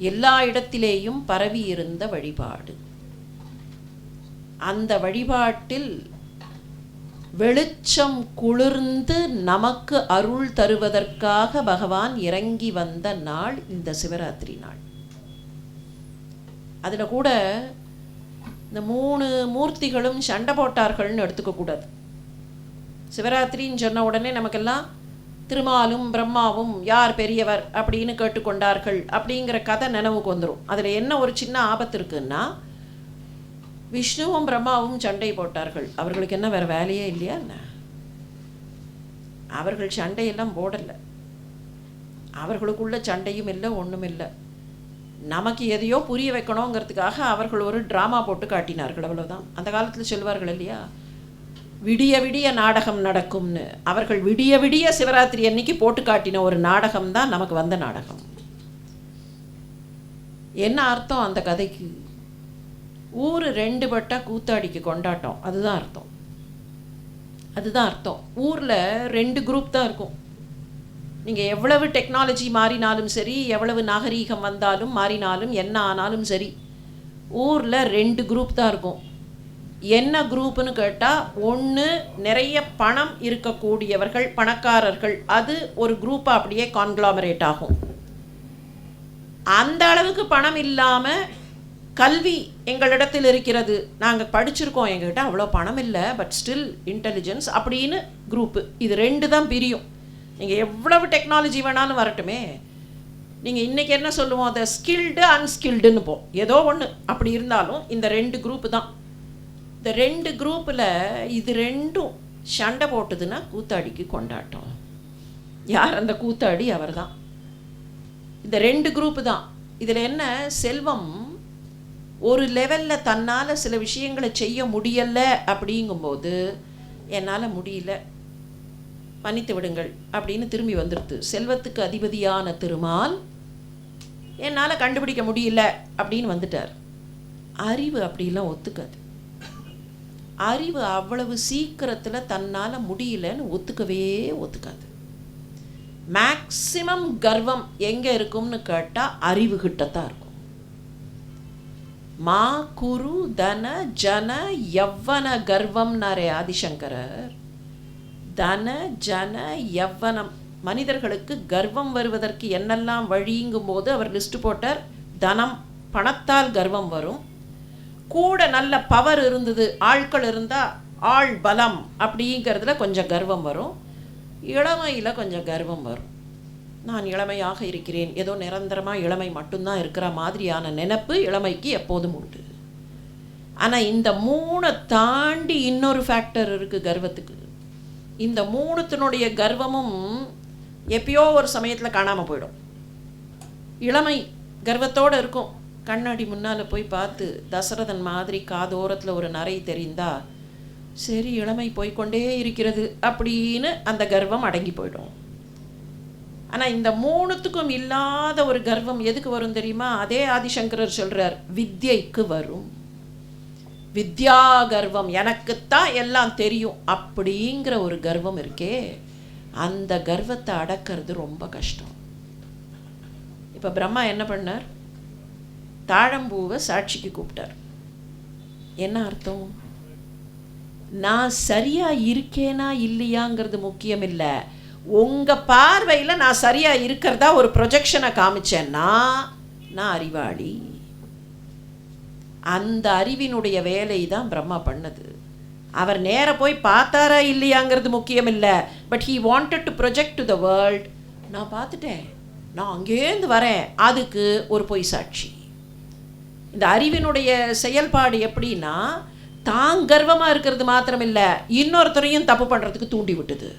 [SPEAKER 3] எல்லா இடத்திலேயும் பரவி இருந்த வழிபாடு. அந்த வழிபாட்டில் வெளிச்சம் குளிர்ந்து நமக்கு அருள் தருவதற்காக பகவான் இறங்கி வந்த நாள் இந்த சிவராத்திரி நாள். அதில் கூட இந்த 3 மூர்த்திகளும் சண்டை போட்டார்கள்னு எடுத்துக்கக்கூடாது. சிவராத்திரின்னு சொன்ன உடனே நமக்கெல்லாம் திருமாலும் பிரம்மாவும் யார் பெரியவர் அப்படின்னு கேட்டுக்கொண்டார்கள் அப்படிங்கிற கதை நினைவுக்கு வந்துடும். அதில் என்ன ஒரு சின்ன ஆபத்து இருக்குன்னா, விஷ்ணுவும் பிரம்மாவும் சண்டை போட்டார்கள். அவர்களுக்கு என்ன வேறு வேலையே இல்லையா என்ன? அவர்கள் சண்டையெல்லாம் போடலை. அவர்களுக்குள்ள சண்டையும் இல்லை, ஒன்றும் இல்லை. நமக்கு எதையோ புரிய வைக்கணுங்கிறதுக்காக அவர்கள் ஒரு ட்ராமா போட்டு காட்டினார்கள், அவ்வளோதான். அந்த காலத்தில் சொல்வார்கள் இல்லையா, விடிய விடிய நாடகம் நடக்கும்னு. அவர்கள் விடிய விடிய சிவராத்திரி அன்னைக்கு போட்டு காட்டின ஒரு நாடகம் தான் நமக்கு வந்த நாடகம். என்ன அர்த்தம் அந்த கதைக்கு? ஊர் 2 பட்டா கூத்தாடிக்கு கொண்டாட்டம், அதுதான் அர்த்தம். அதுதான் அர்த்தம். ஊரில் 2 குரூப் தான் இருக்கும். நீங்கள் எவ்வளவு டெக்னாலஜி மாறினாலும் சரி, எவ்வளவு நாகரீகம் வந்தாலும் மாறினாலும் என்ன ஆனாலும் சரி, ஊரில் 2 குரூப் தான் இருக்கும். என்ன குரூப்புன்னு கேட்டால், ஒன்று நிறைய பணம் இருக்கக்கூடியவர்கள், பணக்காரர்கள். அது ஒரு குரூப்பாக அப்படியே கான்க்ளாமரேட் ஆகும். அந்த அளவுக்கு பணம் இல்லாமல் கல்வி எங்களிடத்தில் இருக்கிறது, நாங்கள் படிச்சிருக்கோம், எங்ககிட்ட அவ்வளோ பணம் இல்லை, பட் ஸ்டில் இன்டெலிஜென்ஸ் அப்படின்னு குரூப்பு. இது 2 தான் பிரியும். நீங்கள் எவ்வளவு டெக்னாலஜி வேணாலும் வரட்டுமே, நீங்கள் இன்றைக்கி என்ன சொல்லுவோம், அதை ஸ்கில்டு அன்ஸ்கில்டுன்னு ஏதோ ஒன்று அப்படி இருந்தாலும் இந்த 2 குரூப்பு தான். இந்த 2 குரூப்பில் இது 2ம் சண்டை போட்டுதுன்னா கூத்தாடிக்கு கொண்டாட்டம். யார் அந்த கூத்தாடி? அவர் தான். இந்த 2 குரூப்பு தான். இதில் என்ன, செல்வம் ஒரு லெவலில் தன்னால் சில விஷயங்களை செய்ய முடியலை அப்படிங்கும்போது, என்னால் முடியல மன்னித்து விடுங்கள் அப்படின்னு திரும்பி வந்துடுது. செல்வத்துக்கு அதிபதியான திருமால் என்னால் கண்டுபிடிக்க முடியல அப்படின்னு வந்துட்டார். அறிவு அப்படிலாம் ஒத்துக்காது. அறிவு அவ்வளவு சீக்கிரத்தில் தன்னால் முடியலன்னு ஒத்துக்காது. மேக்சிமம் கர்வம் எங்கே இருக்கும்னு கேட்டால் அறிவு கிட்டத்தான் இருக்கும். மா குரு தன ஜன யவ்வன கர்வம்னாரே ஆதிசங்கரர். தன ஜன யவ்வனம், மனிதர்களுக்கு கர்வம் வருவதற்கு என்னெல்லாம் வழிங்கும் போது அவர் லிஸ்ட் போட்டார். தனம், பணத்தால் கர்வம் வரும். கூட நல்ல பவர் இருந்தது, ஆட்கள் இருந்தால் ஆள் பலம் அப்படிங்கிறதுல கொஞ்சம் கர்வம் வரும். இளமையில் கொஞ்சம் கர்வம் வரும். நான் இளமையாக இருக்கிறேன், ஏதோ நிரந்தரமாக இளமை மட்டும்தான் இருக்கிற மாதிரியான நினைப்பு இளமைக்கு எப்போதும் உண்டு. ஆனால் இந்த 3 தாண்டி இன்னொரு ஃபேக்டர் இருக்குது கர்வத்துக்கு. இந்த மூணுத்தினுடைய கர்வமும் எப்பயோ ஒரு சமயத்தில் காணாமல் போயிடும். இளமை கர்வத்தோடு இருக்கும். கண்ணாடி முன்னால் போய் பார்த்து தசரதன் மாதிரி காதோரத்தில் ஒரு நரை தெரிந்தா சரி இளமை போய்கொண்டே இருக்கிறது அப்படின்னு அந்த கர்வம் அடங்கி போயிடும். ஆனால் இந்த மூணுத்துக்கும் இல்லாத ஒரு கர்வம் எதுக்கு வரும் தெரியுமா? அதே ஆதிசங்கரர் சொல்கிறார், வித்யைக்கு வரும். வித்யா கர்வம், எனக்குத்தான் எல்லாம் தெரியும் அப்படிங்கிற ஒரு கர்வம் இருக்கே, அந்த கர்வத்தை அடக்கிறது ரொம்ப கஷ்டம். இப்போ பிரம்மா என்ன பண்ணார்? தாழம்பூவை சாட்சிக்கு கூப்பிட்டார். என்ன அர்த்தம்? நான் சரியா இருக்கேனா இல்லையாங்கிறது முக்கியம் இல்லை, உங்கள் பார்வையில் நான் சரியாக இருக்கிறதா ஒரு ப்ரொஜெக்ஷனை காமிச்சேன்னா நான் அறிவாளி. அந்த அறிவினுடைய வேலை தான் பிரம்மா பண்ணது. அவர் நேர போய் பார்த்தாரா இல்லையாங்கிறது முக்கியம் இல்லை, but he wanted to project to the world. நான் பார்த்துட்டேன், நான் அங்கேருந்து வரேன், அதுக்கு ஒரு பொய் சாட்சி. இந்த அறிவினுடைய செயல்பாடு எப்படின்னா, தான் கர்வமாக இருக்கிறது மாத்திரமில்லை, இன்னொருத்தரையும் தப்பு பண்ணுறதுக்கு தூண்டி விட்டுது.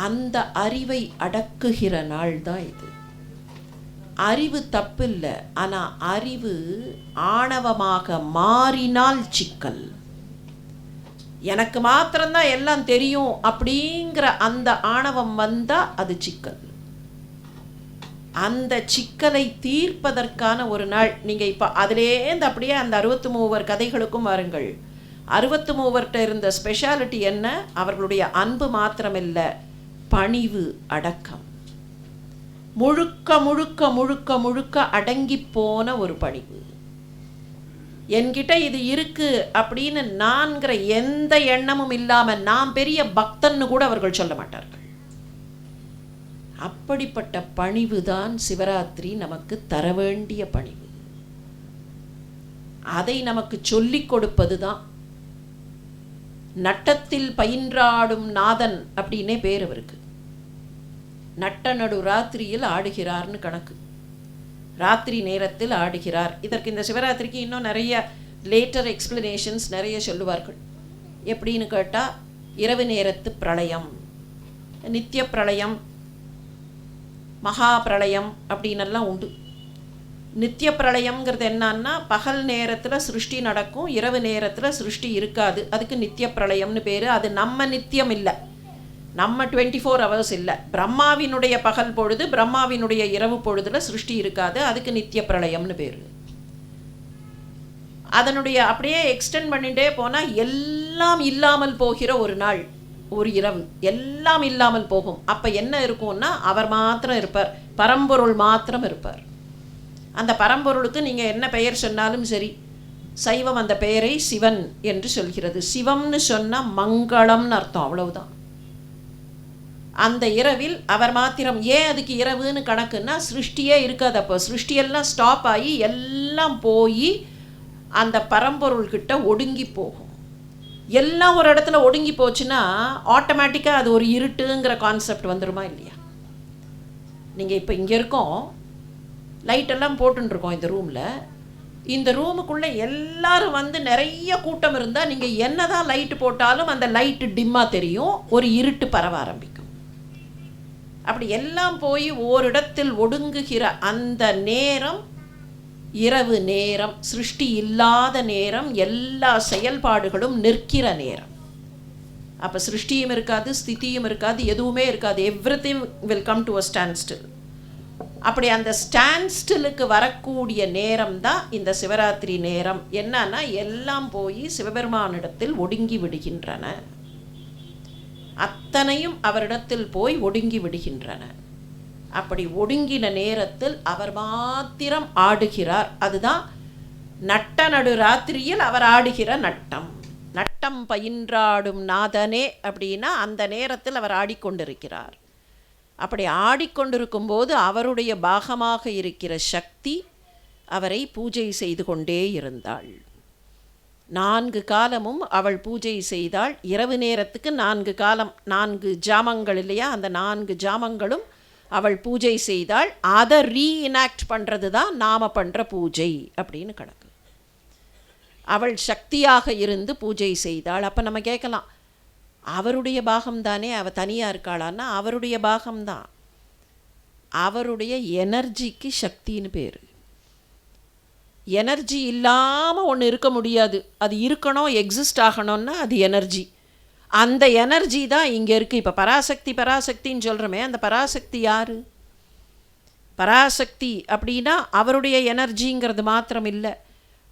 [SPEAKER 3] அந்த அறிவை அடக்குகிற நாள் தான் இது. அறிவு தப்பு இல்லை, ஆனால் அறிவு ஆணவமாக மாறினால் சிக்கல். எனக்கு மாத்திரம்தான் எல்லாம் தெரியும் அப்படிங்கிற அந்த ஆணவம் வந்தால் அது சிக்கல். அந்த சிக்கலை தீர்ப்பதற்கான ஒரு நாள். நீங்கள் இப்போ அதிலேருந்து அப்படியே அந்த 63 கதைகளுக்கும் வாருங்கள். 63 இருந்த ஸ்பெஷாலிட்டி என்ன? அவர்களுடைய அன்பு மாத்திரமில்லை, பணிவு, அடக்கம். முழுக்க முழுக்க முழுக்க முழுக்க அடங்கி போன ஒரு பணிவு. என்கிட்ட இது இருக்கு அப்படின்னு நான்கிற எந்த எண்ணமும் இல்லாமல் நான் பெரிய பக்தன்னு கூட அவர்கள் சொல்ல மாட்டார்கள். அப்படிப்பட்ட பணிவு தான் சிவராத்திரி நமக்கு தர வேண்டிய பணிவு. அதை நமக்கு சொல்லிக் கொடுப்பது தான். நட்டத்தில் பயின்றாடும் நாதன் அப்படின்னே பேர் அவருக்கு. நட்ட நடு ராத்திரியில் ஆடுகிறார்னு கணக்கு. ராத்திரி நேரத்தில் ஆடுகிறார். இதற்கு இந்த சிவராத்திரிக்கு இன்னும் நிறைய லேட்டர் எக்ஸ்பிளனேஷன்ஸ் நிறைய சொல்லுவார்கள். எப்படின்னு கேட்டால், இரவு நேரத்து பிரளயம், நித்திய பிரளயம், மகா பிரளயம் அப்படின்னெல்லாம் உண்டு. நித்திய பிரளயம்ங்கிறது என்னன்னா, பகல் நேரத்தில் சிருஷ்டி நடக்கும், இரவு நேரத்தில் சிருஷ்டி இருக்காது. அதுக்கு நித்திய பிரளயம்னு பேர். அது நம்ம நித்தியம் இல்லை, நம்ம 24 hours இல்லை. பிரம்மாவினுடைய பகல் பொழுது, பிரம்மாவினுடைய இரவு பொழுதில் சிருஷ்டி இருக்காது. அதுக்கு நித்திய பிரளயம்னு பேர். அதனுடைய அப்படியே எக்ஸ்டெண்ட் பண்ணிகிட்டே போனால் எல்லாம் இல்லாமல் போகிற ஒரு நாள், ஒரு இரவு, எல்லாம் இல்லாமல் போகும். அப்போ என்ன இருக்கும்னா, அவர் மாத்திரம் இருப்பார், பரம்பொருள் மாத்திரம் இருப்பார். அந்த பரம்பொருளுக்கு நீங்கள் என்ன பெயர் சொன்னாலும் சரி, சைவம் அந்த பெயரை சிவன் என்று சொல்கிறது. சிவம்னு சொன்னால் மங்களம்னு அர்த்தம், அவ்வளவுதான். அந்த இரவில் அவர் மாத்திரம். ஏன் அதுக்கு இரவுன்னு கணக்குன்னா, சிருஷ்டியே இருக்காது. அப்போ சிருஷ்டியெல்லாம் ஸ்டாப் ஆகி எல்லாம் போய் அந்த பரம்பொருள்கிட்ட ஒடுங்கி போகும். எல்லாம் ஒரு இடத்துல ஒடுங்கி போச்சுன்னா ஆட்டோமேட்டிக்காக அது ஒரு இருட்டுங்கிற கான்செப்ட் வந்துடுமா இல்லையா? நீங்கள் இப்போ இங்கே இருக்கோம், லைட்டெல்லாம் போட்டுருக்கோம் இந்த ரூமில். இந்த ரூமுக்குள்ளே எல்லாரும் வந்து நிறைய கூட்டம் இருந்தால் நீங்கள் என்ன தான் லைட்டு போட்டாலும் அந்த லைட்டு டிம்மாக தெரியும், ஒரு இருட்டு பரவ ஆரம்பிக்கும். அப்படி எல்லாம் போய் ஓரிடத்தில் ஒடுங்குகிற அந்த நேரம் இரவு நேரம், சிருஷ்டி இல்லாத நேரம், எல்லா செயல்பாடுகளும் நிற்கிற நேரம். அப்போ சிருஷ்டியும் இருக்காது, ஸ்திதியும் இருக்காது, எதுவுமே இருக்காது. Everything will come to a stand still. அப்படி அந்த ஸ்டாண்ட் ஸ்டில்லுக்கு வரக்கூடிய நேரம் தான் இந்த சிவராத்திரி நேரம். என்னன்னா, எல்லாம் போய் சிவபெருமானிடத்தில் ஒடுங்கி விடுகின்றன. அத்தனையும் அவரிடத்தில் போய் ஒடுங்கி விடுகின்றன. அப்படி ஒடுங்கின நேரத்தில் அவர் மாத்திரம் ஆடுகிறார். அதுதான் நட்ட நடு ராத்திரியில் அவர் ஆடுகிற நட்டம். நட்டம் பயின்றாடும் நாதனே அப்படின்னா அந்த நேரத்தில் அவர் ஆடிக்கொண்டிருக்கிறார். அப்படி ஆடிக்கொண்டிருக்கும் போது அவருடைய பாகமாக இருக்கிற சக்தி அவரை பூஜை செய்து கொண்டே இருந்தாள். 4 காலமும் அவள் பூஜை செய்தாள். இரவு நேரத்துக்கு 4 காலம், 4 ஜாமங்கள் இல்லையா, அந்த 4 ஜாமங்களும் அவள் பூஜை செய்தாள். அதை ரீஇனாக்ட் பண்ணுறது தான் நாம் பண்ணுற பூஜை அப்படின்னு கணக்கு. அவள் சக்தியாக இருந்து பூஜை செய்தாள். அப்போ நம்ம கேட்கலாம், அவருடைய பாகம்தானே, அவள் தனியாக இருக்காளான்னா அவருடைய பாகம்தான். அவருடைய எனர்ஜிக்கு சக்தின்னு பேர். எனர்ஜி இல்லாமல் ஒன்று இருக்க முடியாது. அது இருக்கணும், எக்ஸிஸ்ட் ஆகணும்னா அது எனர்ஜி. அந்த எனர்ஜி தான் இங்கே இருக்குது. இப்போ பராசக்தி பராசக்தின்னு சொல்கிறோமே, அந்த பராசக்தி யார்? பராசக்தி அப்படின்னா அவருடைய எனர்ஜிங்கிறது மாத்திரம் இல்லை,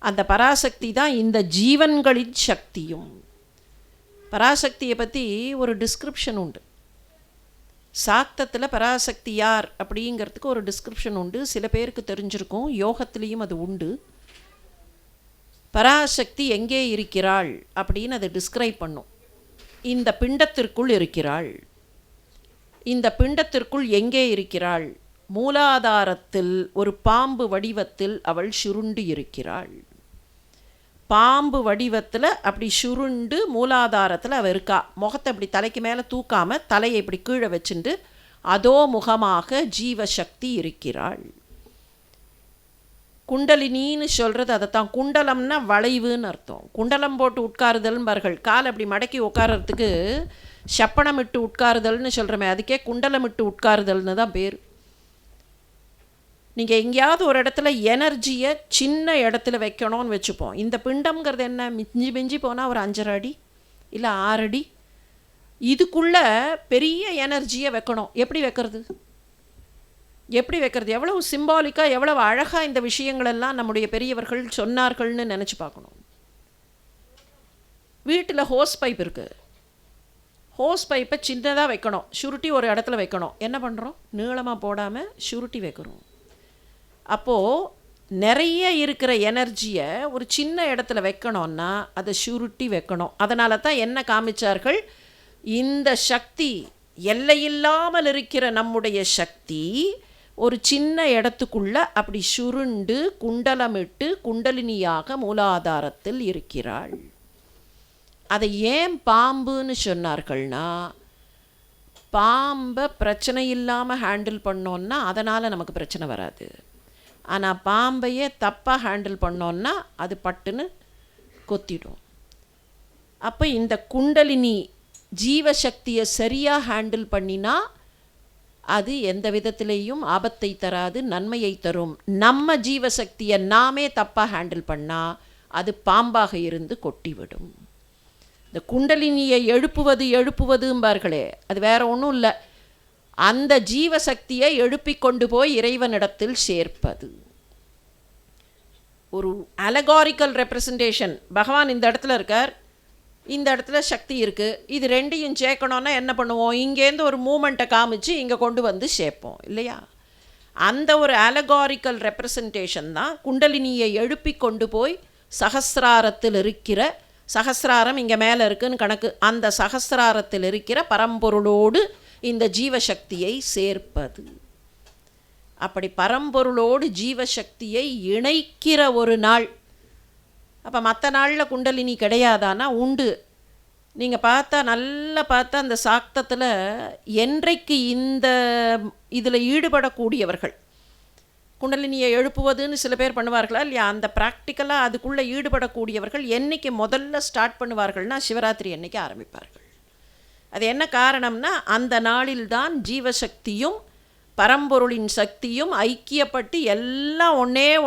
[SPEAKER 3] அந்த பராசக்தி தான் இந்த ஜீவன்களின் சக்தியும். பராசக்தியை பற்றி ஒரு டிஸ்கிரிப்ஷன் உண்டு. சாக்தத்தில் பராசக்தி யார் அப்படிங்கிறதுக்கு ஒரு டிஸ்கிரிப்ஷன் உண்டு. சில பேருக்கு தெரிஞ்சிருக்கும், யோகத்திலையும் அது உண்டு. பராசக்தி எங்கே இருக்கிறாள் அப்படின்னு அதை டிஸ்கிரைப் பண்ணும். இந்த பிண்டத்திற்குள் இருக்கிறாள். இந்த பிண்டத்திற்குள் எங்கே இருக்கிறாள்? மூலாதாரத்தில் ஒரு பாம்பு வடிவத்தில் அவள் சுருண்டு இருக்கிறாள். பாம்பு வடிவத்தில் அப்படி சுருண்டு மூலாதாரத்தில் அவள் இருக்கா. முகத்தை அப்படி தலைக்கு மேலே தூக்காமல் தலையை இப்படி கீழே வச்சுட்டு அதோ முகமாக ஜீவசக்தி இருக்கிறாள். குண்டலினின்னு சொல்கிறது அதைத்தான். குண்டலம்னா வளைவுன்னு அர்த்தம். குண்டலம் போட்டு உட்காருதல்பார்கள். கால் அப்படி மடக்கி உட்காரத்துக்கு சப்பனமிட்டு உட்காருதல்னு சொல்கிறோமே, அதுக்கே குண்டலமிட்டு உட்காருதல்னு தான் பேர். நீங்கள் எங்கேயாவது ஒரு இடத்துல எனர்ஜியை சின்ன இடத்துல வைக்கணும்னு வச்சுப்போம். இந்த பிண்டம்ங்கிறது என்ன, மிஞ்சி மிஞ்சி போனால் ஒரு 5.5 அடி இல்லை 6 அடி. இதுக்குள்ளே பெரிய எனர்ஜியை வைக்கணும். எப்படி வைக்கிறது? எப்படி வைக்கிறது? எவ்வளவு சிம்பாலிக்காக, எவ்வளவு அழகாக இந்த விஷயங்களெல்லாம் நம்முடைய பெரியவர்கள் சொன்னார்கள்னு நினச்சி பார்க்கணும். வீட்டில் ஹோஸ் பைப் இருக்குது. ஹோஸ் பைப்பை சின்னதாக வைக்கணும், சுருட்டி ஒரு இடத்துல வைக்கணும். என்ன பண்ணுறோம்? நீளமாக போடாமல் சுருட்டி வைக்கிறோம். அப்போது நிறைய இருக்கிற எனர்ஜியை ஒரு சின்ன இடத்துல வைக்கணும்னா அதை சுருட்டி வைக்கணும். அதனால தான் என்ன காமிச்சார்கள், இந்த சக்தி எல்லையில்லாமல் இருக்கிற நம்முடைய சக்தி ஒரு சின்ன இடத்துக்குள்ளே அப்படி சுருண்டு குண்டலமிட்டு குண்டலினியாக மூலாதாரத்தில் இருக்கிறாள். அதை ஏன் பாம்புன்னு சொன்னார்கள்னா, பாம்பை பிரச்சனை இல்லாமல் ஹேண்டில் பண்ணோன்னா அதனால் நமக்கு பிரச்சனை வராது. ஆனால் பாம்பையே தப்பாக ஹேண்டில் பண்ணோன்னா அது பட்டுன்னு கொத்திடும். அப்போ இந்த குண்டலினி ஜீவசக்தியை சரியாக ஹேண்டில் பண்ணினா அது எந்த விதத்திலேயும் ஆபத்தை தராது, நன்மையை தரும். நம்ம ஜீவசக்தியை நாமே தப்பாக ஹேண்டில் பண்ணால் அது பாம்பாக இருந்து கொட்டிவிடும். இந்த குண்டலினியை எழுப்புவதும்பார்களே, அது வேற ஒன்றும் இல்லை, அந்த ஜீவசக்தியை எழுப்பி கொண்டு போய் இறைவனிடத்தில் சேர்ப்பது. ஒரு அலகாரிக்கல் ரெப்ரசன்டேஷன். பகவான் இந்த இடத்துல இருக்கார், இந்த இடத்துல சக்தி இருக்குது, இது ரெண்டையும் சேர்க்கணுன்னா என்ன பண்ணுவோம்? இங்கேருந்து ஒரு மூமெண்ட்டை காமிச்சு இங்கே கொண்டு வந்து சேர்ப்போம் இல்லையா? அந்த ஒரு அலகாரிக்கல் ரெப்ரசன்டேஷன் தான் குண்டலினியை எழுப்பி கொண்டு போய் சகஸ்ராரத்தில் இருக்கிற, சகஸ்ராரம் இங்கே மேலே இருக்குன்னு கணக்கு, அந்த சகஸ்ராரத்தில் இருக்கிற பரம்பொருளோடு இந்த ஜீவசக்தியை சேர்ப்பது. அப்படி பரம்பொருளோடு ஜீவசக்தியை இணைக்கிற ஒரு நாள். அப்போ மற்ற நாளில் குண்டலினி கிடையாதானா? உண்டு. நீங்கள் நல்லா பார்த்தா அந்த சாக்தத்தில் என்றைக்கு இந்த இதில் ஈடுபடக்கூடியவர்கள், குண்டலினியை எழுப்புவதுன்னு சில பேர் பண்ணுவார்களா இல்லையா, அந்த ப்ராக்டிக்கலாக அதுக்குள்ளே ஈடுபடக்கூடியவர்கள் என்றைக்கு முதல்ல ஸ்டார்ட் பண்ணுவார்கள்னா சிவராத்திரி அன்னைக்கு ஆரம்பிப்பார்கள். அது என்ன காரணம்னா, அந்த நாளில்தான் ஜீவசக்தியும் பரம்பொருளின் சக்தியும் ஐக்கியப்பட்டு எல்லாம்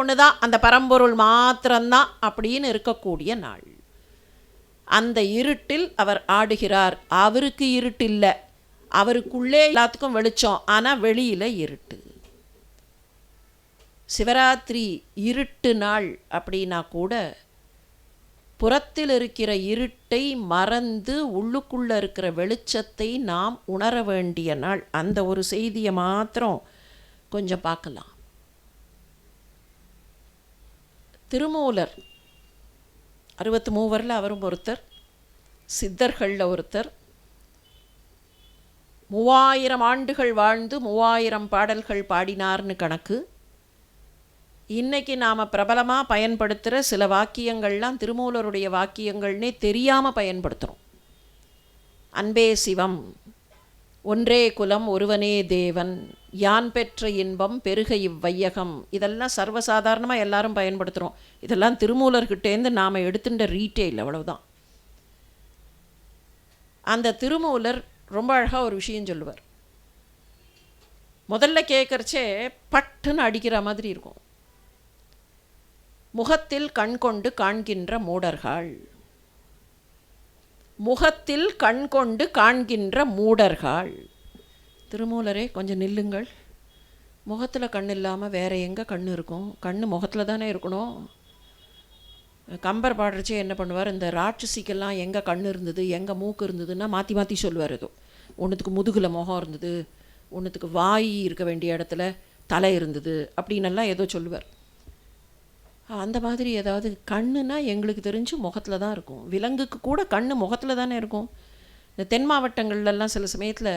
[SPEAKER 3] ஒன்று தான், அந்த பரம்பொருள் மாத்திரம்தான் அப்படின்னு இருக்கக்கூடிய நாள். அந்த இருட்டில் அவர் ஆடுகிறார். அவருக்கு இருட்டு இல்லை, அவருக்குள்ளே எல்லாத்துக்கும் வெளிச்சம், ஆனால் வெளியில் இருட்டு. சிவராத்திரி இருட்டு நாள் அப்படின்னா கூட புறத்தில் இருக்கிற இருட்டை மறந்து உள்ளுக்குள்ளே இருக்கிற வெளிச்சத்தை நாம் உணர வேண்டிய நாள். அந்த ஒரு செய்தியை மாத்திரம் கொஞ்சம் பார்க்கலாம். திருமூலர் 63 அவரும் ஒருத்தர், சித்தர்களில் ஒருத்தர். 3000 ஆண்டுகள் வாழ்ந்து 3000 பாடல்கள் பாடினார்னு கணக்கு. இன்றைக்கி நாம் பிரபலமாக பயன்படுத்துகிற சில வாக்கியங்கள்லாம் திருமூலருடைய வாக்கியங்கள்னே தெரியாமல் பயன்படுத்துகிறோம். அன்பே சிவம், ஒன்றே குலம், ஒருவனே தேவன், யான் பெற்ற இன்பம் பெருக இவ்வையகம், இதெல்லாம் சர்வசாதாரணமாக எல்லாரும் பயன்படுத்துகிறோம். இதெல்லாம் திருமூலர்கிட்டேருந்து நாம் எடுத்துட்ட ரீட்டெயில், அவ்வளவுதான். அந்த திருமூலர் ரொம்ப அழகாக ஒரு விஷயம் சொல்லுவார். முதல்ல கேட்குறச்சே பட்டுன்னு அடிக்கிற மாதிரி இருக்கும். முகத்தில் கண் கொண்டு காண்கின்ற மூடர்கள், முகத்தில் கண் கொண்டு காண்கின்ற மூடர்கள். திருமூலரே கொஞ்சம் நில்லுங்கள். முகத்தில் கண் இல்லாமல் வேறு எங்கே கண் இருக்கும்? கண் முகத்தில் தானே இருக்கணும். கம்பர் பாடுறச்சே என்ன பண்ணுவார், இந்த ராட்சசிக்கெல்லாம் எங்கே கண் இருந்தது எங்கே மூக்கு இருந்ததுன்னா மாற்றி மாற்றி சொல்லுவார். ஏதோ ஒன்றுத்துக்கு முதுகில் முகம் இருந்தது, ஒன்றுத்துக்கு வாய் இருக்க வேண்டிய இடத்துல தலை இருந்தது அப்படின்னெல்லாம் ஏதோ சொல்லுவார். அந்த மாதிரி ஏதாவது கண்ணுனா எங்களுக்கு தெரிஞ்சு முகத்தில் தான் இருக்கும். விலங்குக்கு கூட கண் முகத்தில் தானே இருக்கும். இந்த தென் மாவட்டங்கள்லாம் சில சமயத்தில்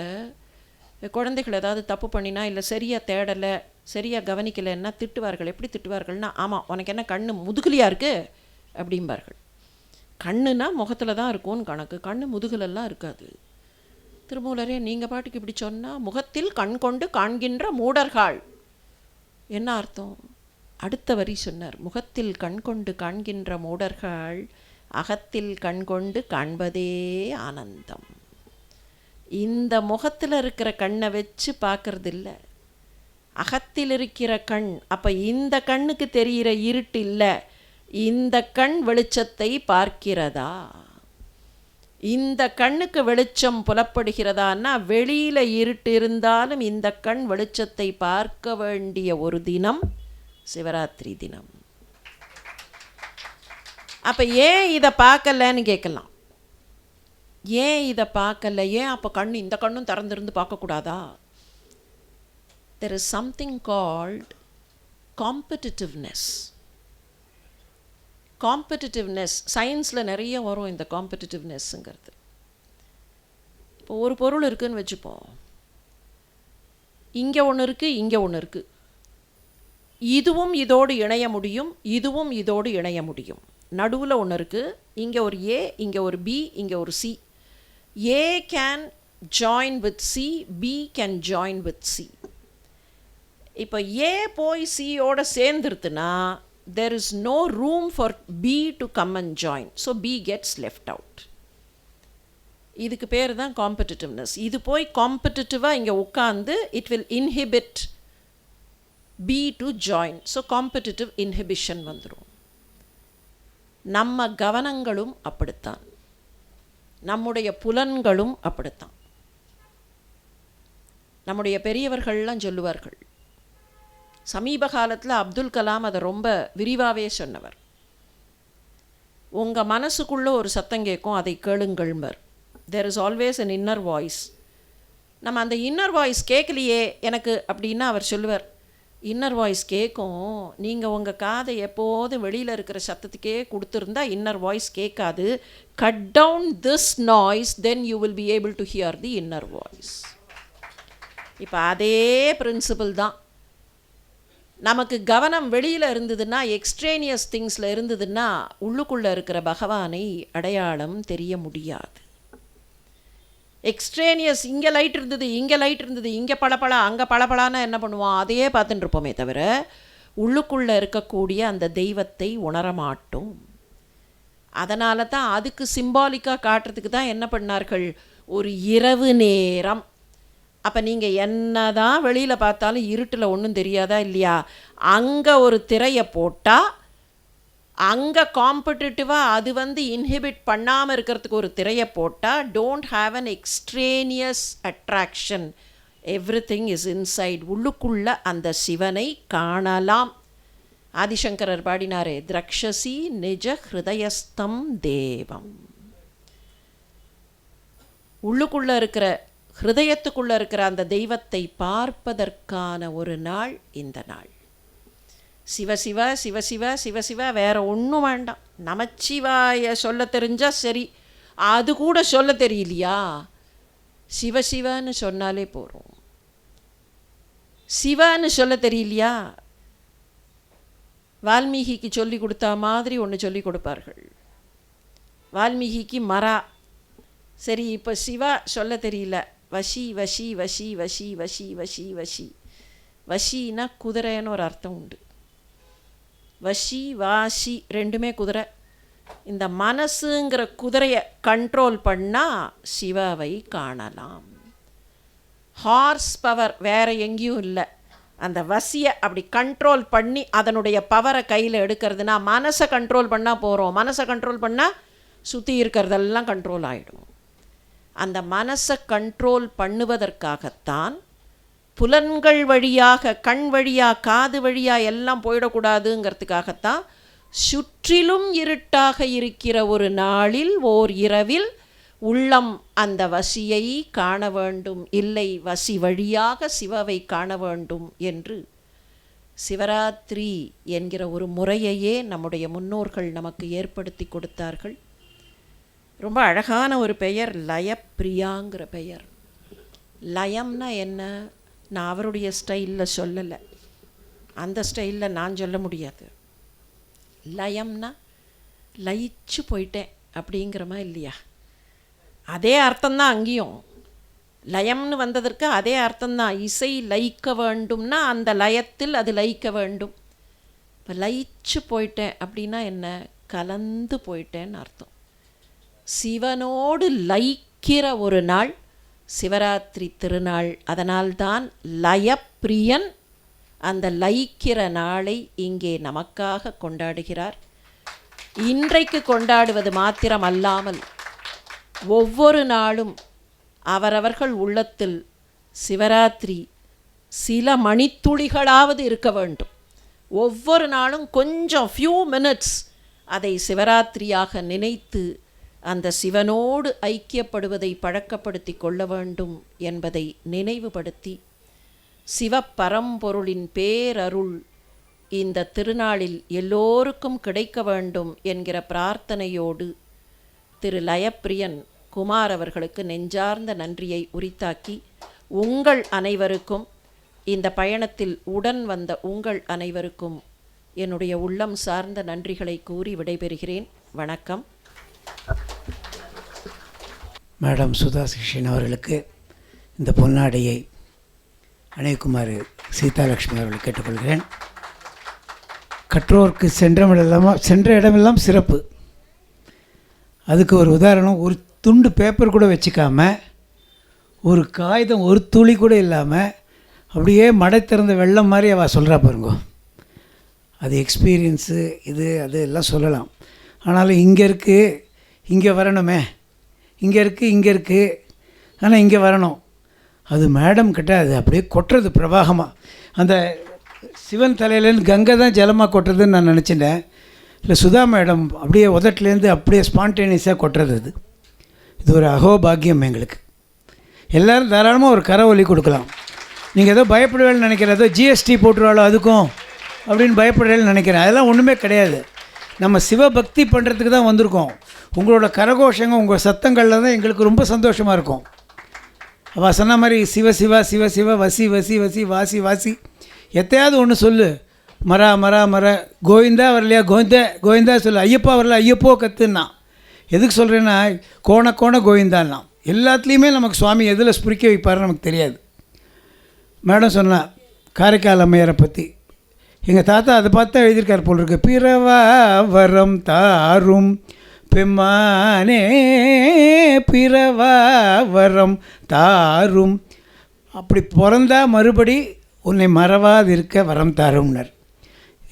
[SPEAKER 3] குழந்தைகள் ஏதாவது தப்பு பண்ணினா இல்லை சரியாக தேடலை சரியாக கவனிக்கலைன்னா திட்டுவார்கள். எப்படி திட்டுவார்கள்னா, ஆமாம் உனக்கு என்ன கண் முதுகுலியாக இருக்குது அப்படிம்பார்கள். கண்ணுனா முகத்தில் தான் இருக்கும்னு கணக்கு, கண் முதுகுலெல்லாம் இருக்காது. திருமூலரே நீங்கள் பாட்டுக்கு இப்படி சொன்னால் முகத்தில் கண் கொண்டு காண்கின்ற மூடர்கள் என்ன அர்த்தம்? அடுத்த வரி சொன்னார், முகத்தில் கண் கொண்டு காண்கின்ற மூடர்கள் அகத்தில் கண் கொண்டு காண்பதே ஆனந்தம். இந்த முகத்தில் இருக்கிற கண்ணை வச்சு பார்க்கறது இல்லை, அகத்தில் இருக்கிற கண். அப்போ இந்த கண்ணுக்கு தெரிகிற இருட்டு இல்லை, இந்த கண் வெளிச்சத்தை பார்க்கிறதா? இந்த கண்ணுக்கு வெளிச்சம் புலப்படுகிறதான்னா வெளியில் இருட்டு இருந்தாலும் இந்த கண் வெளிச்சத்தை பார்க்க வேண்டிய ஒரு தினம் சிவராத்திரி தினம். அப்போ ஏன் இதை பார்க்கலன்னு கேட்கலாம். ஏன் இதை பார்க்கல? ஏன் அப்போ கண் இந்த கண்ணும் திறந்திருந்து பார்க்கக்கூடாதா? There is something called competitiveness. Competitiveness சயின்ஸில் நிறைய வரும். இந்த காம்படிட்டிவ்னஸ்ங்கிறது, இப்போ ஒரு பொருள் இருக்குதுன்னு வச்சுப்போம், இங்கே ஒன்று இருக்குது இங்கே ஒன்று இருக்குது, இதுவும் இதோடு இணைய முடியும் இதுவும் இதோடு இணைய முடியும். நடுவில் ஒன்று இருக்குது, இங்கே ஒரு ஏ இங்கே ஒரு பி இங்கே ஒரு C. A can join with C, B can join with C. இப்போ ஏ போய் சியோட சேர்ந்துருத்துனா there is no room for B to come and join, so B gets left out. இதுக்கு பேர் தான் காம்படிட்டிவ்னஸ். இது போய் காம்படிட்டிவாக இங்கே உட்காந்து it will inhibit B to join, so competitive inhibition வந்துடும். நம்ம கவனங்களும் அப்படித்தான், நம்முடைய புலன்களும் அப்படித்தான். நம்முடைய பெரியவர்கள்லாம் சொல்லுவார்கள், சமீப காலத்தில் அப்துல் கலாம் அதை ரொம்ப விரிவாகவே சொன்னவர். உங்கள் மனசுக்குள்ளே ஒரு சத்தம் கேட்கும், அதை கேளுங்கள்மர். There is always an inner voice. நம்ம அந்த இன்னர் வாய்ஸ் கேட்கலையே எனக்கு அப்படின்னா அவர் சொல்லுவார், இன்னர் வாய்ஸ் கேட்கும், நீங்கள் உங்கள் காதை எப்போதும் வெளியில் இருக்கிற சத்தத்துக்கே கொடுத்துருந்தா இன்னர் வாய்ஸ் கேட்காது. Cut down this noise, then you will be able to hear the inner voice. இப்போ அதே பிரின்சிபிள் தான். நமக்கு கவனம் வெளியில் இருந்ததுன்னா, எக்ஸ்ட்ரேனியஸ் திங்ஸில் இருந்ததுன்னா உள்ளுக்குள்ளே இருக்கிற பகவானை அடையாளம் தெரிய முடியாது. எக்ஸ்ட்ரேனியஸ் இங்கே லைட் இருந்தது இங்கே லைட் இருந்தது இங்கே பளபளா அங்கே பளபளான்னு என்ன பண்ணுவோம், அதையே பார்த்துட்டு இருப்போமே தவிர உள்ளுக்குள்ளே இருக்கக்கூடிய அந்த தெய்வத்தை உணரமாட்டோம். அதனால தான் அதுக்கு சிம்பாலிக்காக காட்டுறதுக்கு தான் என்ன பண்ணார்கள், ஒரு இரவு நேரம். அப்போ நீங்கள் என்ன தான் வெளியில் பார்த்தாலும் இருட்டில் ஒன்றும் தெரியாதா இல்லையா, அங்கே ஒரு திரையை போட்டால் அங்கே காம்படிட்டிவாக அது இன்ஹிபிட் பண்ணாமல் இருக்கிறதுக்கு ஒரு திரையை போட்டால் don't have an extraneous attraction, everything is inside. உள்ளுக்குள்ள அந்த சிவனை காணலாம். ஆதிசங்கரர் பாடினாரே, திரக்ஷசி நிஜ ஹிருதயஸ்தம் தேவம். உள்ளுக்குள்ளே இருக்கிற ஹிருதயத்துக்குள்ளே இருக்கிற அந்த தெய்வத்தை பார்ப்பதற்கான ஒரு நாள் இந்த நாள். சிவசிவ சிவசிவ சிவசிவ வேறு ஒன்றும் வேண்டாம். நமச்சிவாய சொல்ல தெரிஞ்சால் சரி, அது கூட சொல்ல தெரியலையா, சிவசிவன்னு சொன்னாலே போகிறோம். சிவன்னு சொல்ல தெரியலையா, வால்மீகிக்கு சொல்லி கொடுத்தா மாதிரி ஒன்று சொல்லி கொடுப்பார்கள். வால்மீகிக்கு மரா, சரி இப்போ சிவா சொல்ல தெரியல, வஷி வஷி வஷி வஷி வஷி வஷி வஷி. வஷின்னா குதிரைன்னு ஒரு அர்த்தம் உண்டு. வஷி வாஷி ரெண்டுமே குதிரை. இந்த மனசுங்கிற குதிரையை கண்ட்ரோல் பண்ணால் சிவாவை காணலாம். ஹார்ஸ் பவர் வேறு எங்கேயும் இல்லை. அந்த வசியை அப்படி கண்ட்ரோல் பண்ணி அதனுடைய பவரை கையில் எடுக்கிறதுனா மனசை கண்ட்ரோல் பண்ணால் போகிறோம். மனசை கண்ட்ரோல் பண்ணால் சுற்றி இருக்கிறதெல்லாம் கண்ட்ரோல் ஆகிடும். அந்த மனசை கண்ட்ரோல் பண்ணுவதற்காகத்தான் புலன்கள் வழியாக, கண் வழியாக, காது வழியாக எல்லாம் போயிடக்கூடாதுங்கிறதுக்காகத்தான் சுற்றிலும் இருட்டாக இருக்கிற ஒரு நாளில் ஓர் இரவில் உள்ளம் அந்த வசியை காண வேண்டும், இல்லை வசி வழியாக சிவவை காண வேண்டும் என்று சிவராத்திரி என்கிற ஒரு முறையையே நம்முடைய முன்னோர்கள் நமக்கு ஏற்படுத்தி கொடுத்தார்கள். ரொம்ப அழகான ஒரு பெயர், லயப்பிரியாங்கிற பெயர். லயம்னா என்ன? நான் அவருடைய ஸ்டைலில் சொல்லலை, அந்த ஸ்டைலில் நான் சொல்ல முடியாது. லயம்னா லயிச்சு போயிட்டேன் அப்படிங்கிறமா இல்லையா? அதே அர்த்தம்தான் அங்கேயும். லயம்னு வந்ததற்கு அதே அர்த்தம்தான். இசை லயிக்க வேண்டும்னா அந்த லயத்தில் அது லயிக்க வேண்டும். இப்போ லயிச்சு போயிட்டேன் அப்படின்னா என்ன? கலந்து போயிட்டேன்னு அர்த்தம். சிவனோடு லயிக்கிற ஒரு நாள் சிவராத்திரி திருநாள். அதனால்தான் லயப்பிரியன் அந்த லயிக்கிற நாளை இங்கே நமக்காக கொண்டாடுகிறார். இன்றைக்கு கொண்டாடுவது மாத்திரம் அல்லாமல் ஒவ்வொரு நாளும் அவரவர்கள் உள்ளத்தில் சிவராத்திரி சில மணித்துளிகளாவது இருக்க வேண்டும். ஒவ்வொரு நாளும் கொஞ்சம் ஃபியூ மினிட்ஸ் அதை சிவராத்திரியாக நினைத்து அந்த சிவனோடு ஐக்கியப்படுவதை பழக்கப்படுத்தி கொள்ள வேண்டும் என்பதை நினைவுபடுத்தி, சிவப்பரம்பொருளின் பேரருள் இந்த திருநாளில் எல்லோருக்கும் கிடைக்க வேண்டும் என்கிற பிரார்த்தனையோடு திரு லயப்பிரியன் குமார் அவர்களுக்கு நெஞ்சார்ந்த நன்றியை உரித்தாக்கி, உங்கள் அனைவருக்கும், இந்த பயணத்தில் உடன் வந்த உங்கள் அனைவருக்கும் என்னுடைய உள்ளம் சார்ந்த நன்றிகளை கூறி விடைபெறுகிறேன். வணக்கம்.
[SPEAKER 1] மேடம் சுதா கிருஷ்ணன் அவர்களுக்கு இந்த பொன்னாடையை அணைக்குமாறு சீதாலட்சுமி அவர்கள் கேட்டுக்கொள்கிறேன். கற்றோருக்கு சென்ற இடமெல்லாம் சிறப்பு. அதுக்கு ஒரு உதாரணம், ஒரு துண்டு பேப்பர் கூட வச்சுக்காம, ஒரு காகிதம் ஒரு துளி கூட இல்லாமல் அப்படியே மடை திறந்த வெள்ளம் மாதிரி அவள் சொல்கிறா பாருங்க. அது எக்ஸ்பீரியன்ஸு, இது அது எல்லாம் சொல்லலாம். ஆனாலும் இங்கே இருக்குது, இங்கே வரணுமே, இங்கே இருக்குது, ஆனால் இங்கே வரணும். அது மேடம் கிட்ட அது அப்படியே கொட்டுறது பிரவாகமாக. அந்த சிவன் தலையிலேருந்து கங்கை தான் ஜலமாக கொட்டுறதுன்னு நான் நினச்சிட்டேன். இல்லை, சுதா மேடம் அப்படியே உதட்டிலேருந்து அப்படியே ஸ்பான்டேனியஸாக கொட்டுறது. இது ஒரு அகோபாகியம் எங்களுக்கு. எல்லோரும் தாராளமாக ஒரு கரை ஒலி கொடுக்கலாம். நீங்கள் ஏதோ பயப்படுவேன்னு நினைக்கிறேன், ஏதோ ஜிஎஸ்டி போட்டுருவாளோ அதுக்கும் அப்படின்னு பயப்படுவேன்னு நினைக்கிறேன். அதெல்லாம் ஒன்றுமே கிடையாது. நம்ம சிவபக்தி பண்ணுறதுக்கு தான் வந்திருக்கோம். உங்களோட கரகோஷங்க, உங்கள் சத்தங்களில் தான் எங்களுக்கு ரொம்ப சந்தோஷமாக இருக்கும். அவள் சொன்ன மாதிரி சிவ சிவா சிவ சிவ வசி வசி வசி வாசி வாசி எத்தையாவது ஒன்று சொல்லு. மரா மரா மர கோவிந்தா வரலையா, கோவிந்தா சொல்லு. ஐயப்பா வரல, ஐயப்போ கத்துன்னா. எதுக்கு சொல்கிறேன்னா, கோண கோவிந்தான்னா. எல்லாத்துலேயுமே நமக்கு சுவாமி எதில் ஸ்புரிக்க வைப்பாருன்னு நமக்கு தெரியாது. மேடம் சொன்னா காரைக்கால் அம்மையாரை பற்றி. எங்கள் தாத்தா அதை பார்த்து தான் எழுதியிருக்கார் போல் இருக்கு. பிறவா வரம் தாரும் பெம்மானே, பிறவா வரம் தாரும். அப்படி பிறந்தா மறுபடி உன்னை மறவாதிருக்க வரம் தாரும்னர்.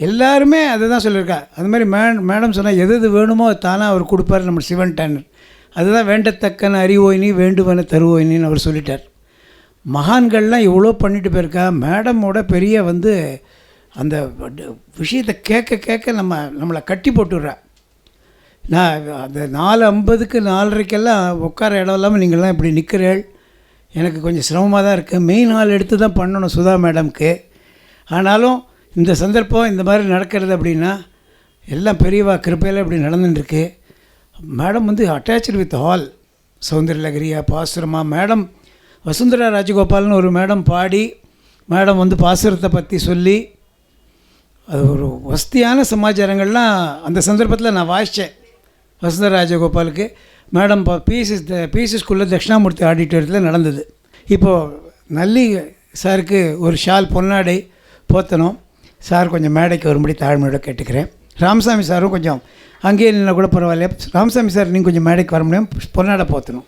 [SPEAKER 1] எல்லாருமே அதை தான் சொல்லியிருக்கா. அது மாதிரி மேடம் சொன்னால் எது வேணுமோ தானாக அவர் கொடுப்பார் நம்ம சிவன்டானர். அதுதான் வேண்டத்தக்கன அறிவோயினி வேண்டுவன தருவோயினின்னு அவர் சொல்லிட்டார். மகான்கள்லாம் இவ்வளோ பண்ணிட்டு போயிருக்கா. மேடமோட பெரிய அந்த விஷயத்தை கேட்க நம்மளை கட்டி போட்டுடுறா. நான் அந்த 4:50க்கு 4:30க்கெல்லாம் உட்கார இடம் இல்லாமல் நீங்கள்லாம் இப்படி நிற்கிறேள். எனக்கு கொஞ்சம் சிரமமாக தான் இருக்குது. மெயின் ஆள் எடுத்து தான் பண்ணணும் சுதா மேடம்க்கு. ஆனாலும் இந்த சந்தர்ப்பம் இந்த மாதிரி நடக்கிறது அப்படின்னா எல்லாம் பெரியவா கிருப்பையில் இப்படி நடந்துட்டுருக்கு. மேடம் அட்டாச்சு வித் ஹால், சௌந்தர்யலகரியா, பாசுரமா. மேடம் வசுந்தரா ராஜகோபால்னு ஒரு மேடம் பாடி, மேடம் பாசுரத்தை பற்றி சொல்லி, அது ஒரு வசதியான சமாச்சாரங்கள்லாம் அந்த சந்தர்ப்பத்தில் நான் வாசித்தேன். வசுந்தரா ராஜகோபாலுக்கு மேடம் பிசி ஸ்கூலில் தட்சிணாமூர்த்தி ஆடிட்டோரியத்தில் நடந்தது. இப்போது நல்லி சாருக்கு ஒரு ஷால் பொன்னாடை போத்தணும். சார் கொஞ்சம் மேடைக்கு வரும்படி தாழ்மையோட கேட்டுக்கிறேன். ராமசாமி சாரும் கொஞ்சம் அங்கேயே இல்லைனா கூட பரவாயில்ல. ராமசாமி சார் நீங்கள் கொஞ்சம் மேடைக்கு வர முடியும், பொன்னாடை போற்றணும்.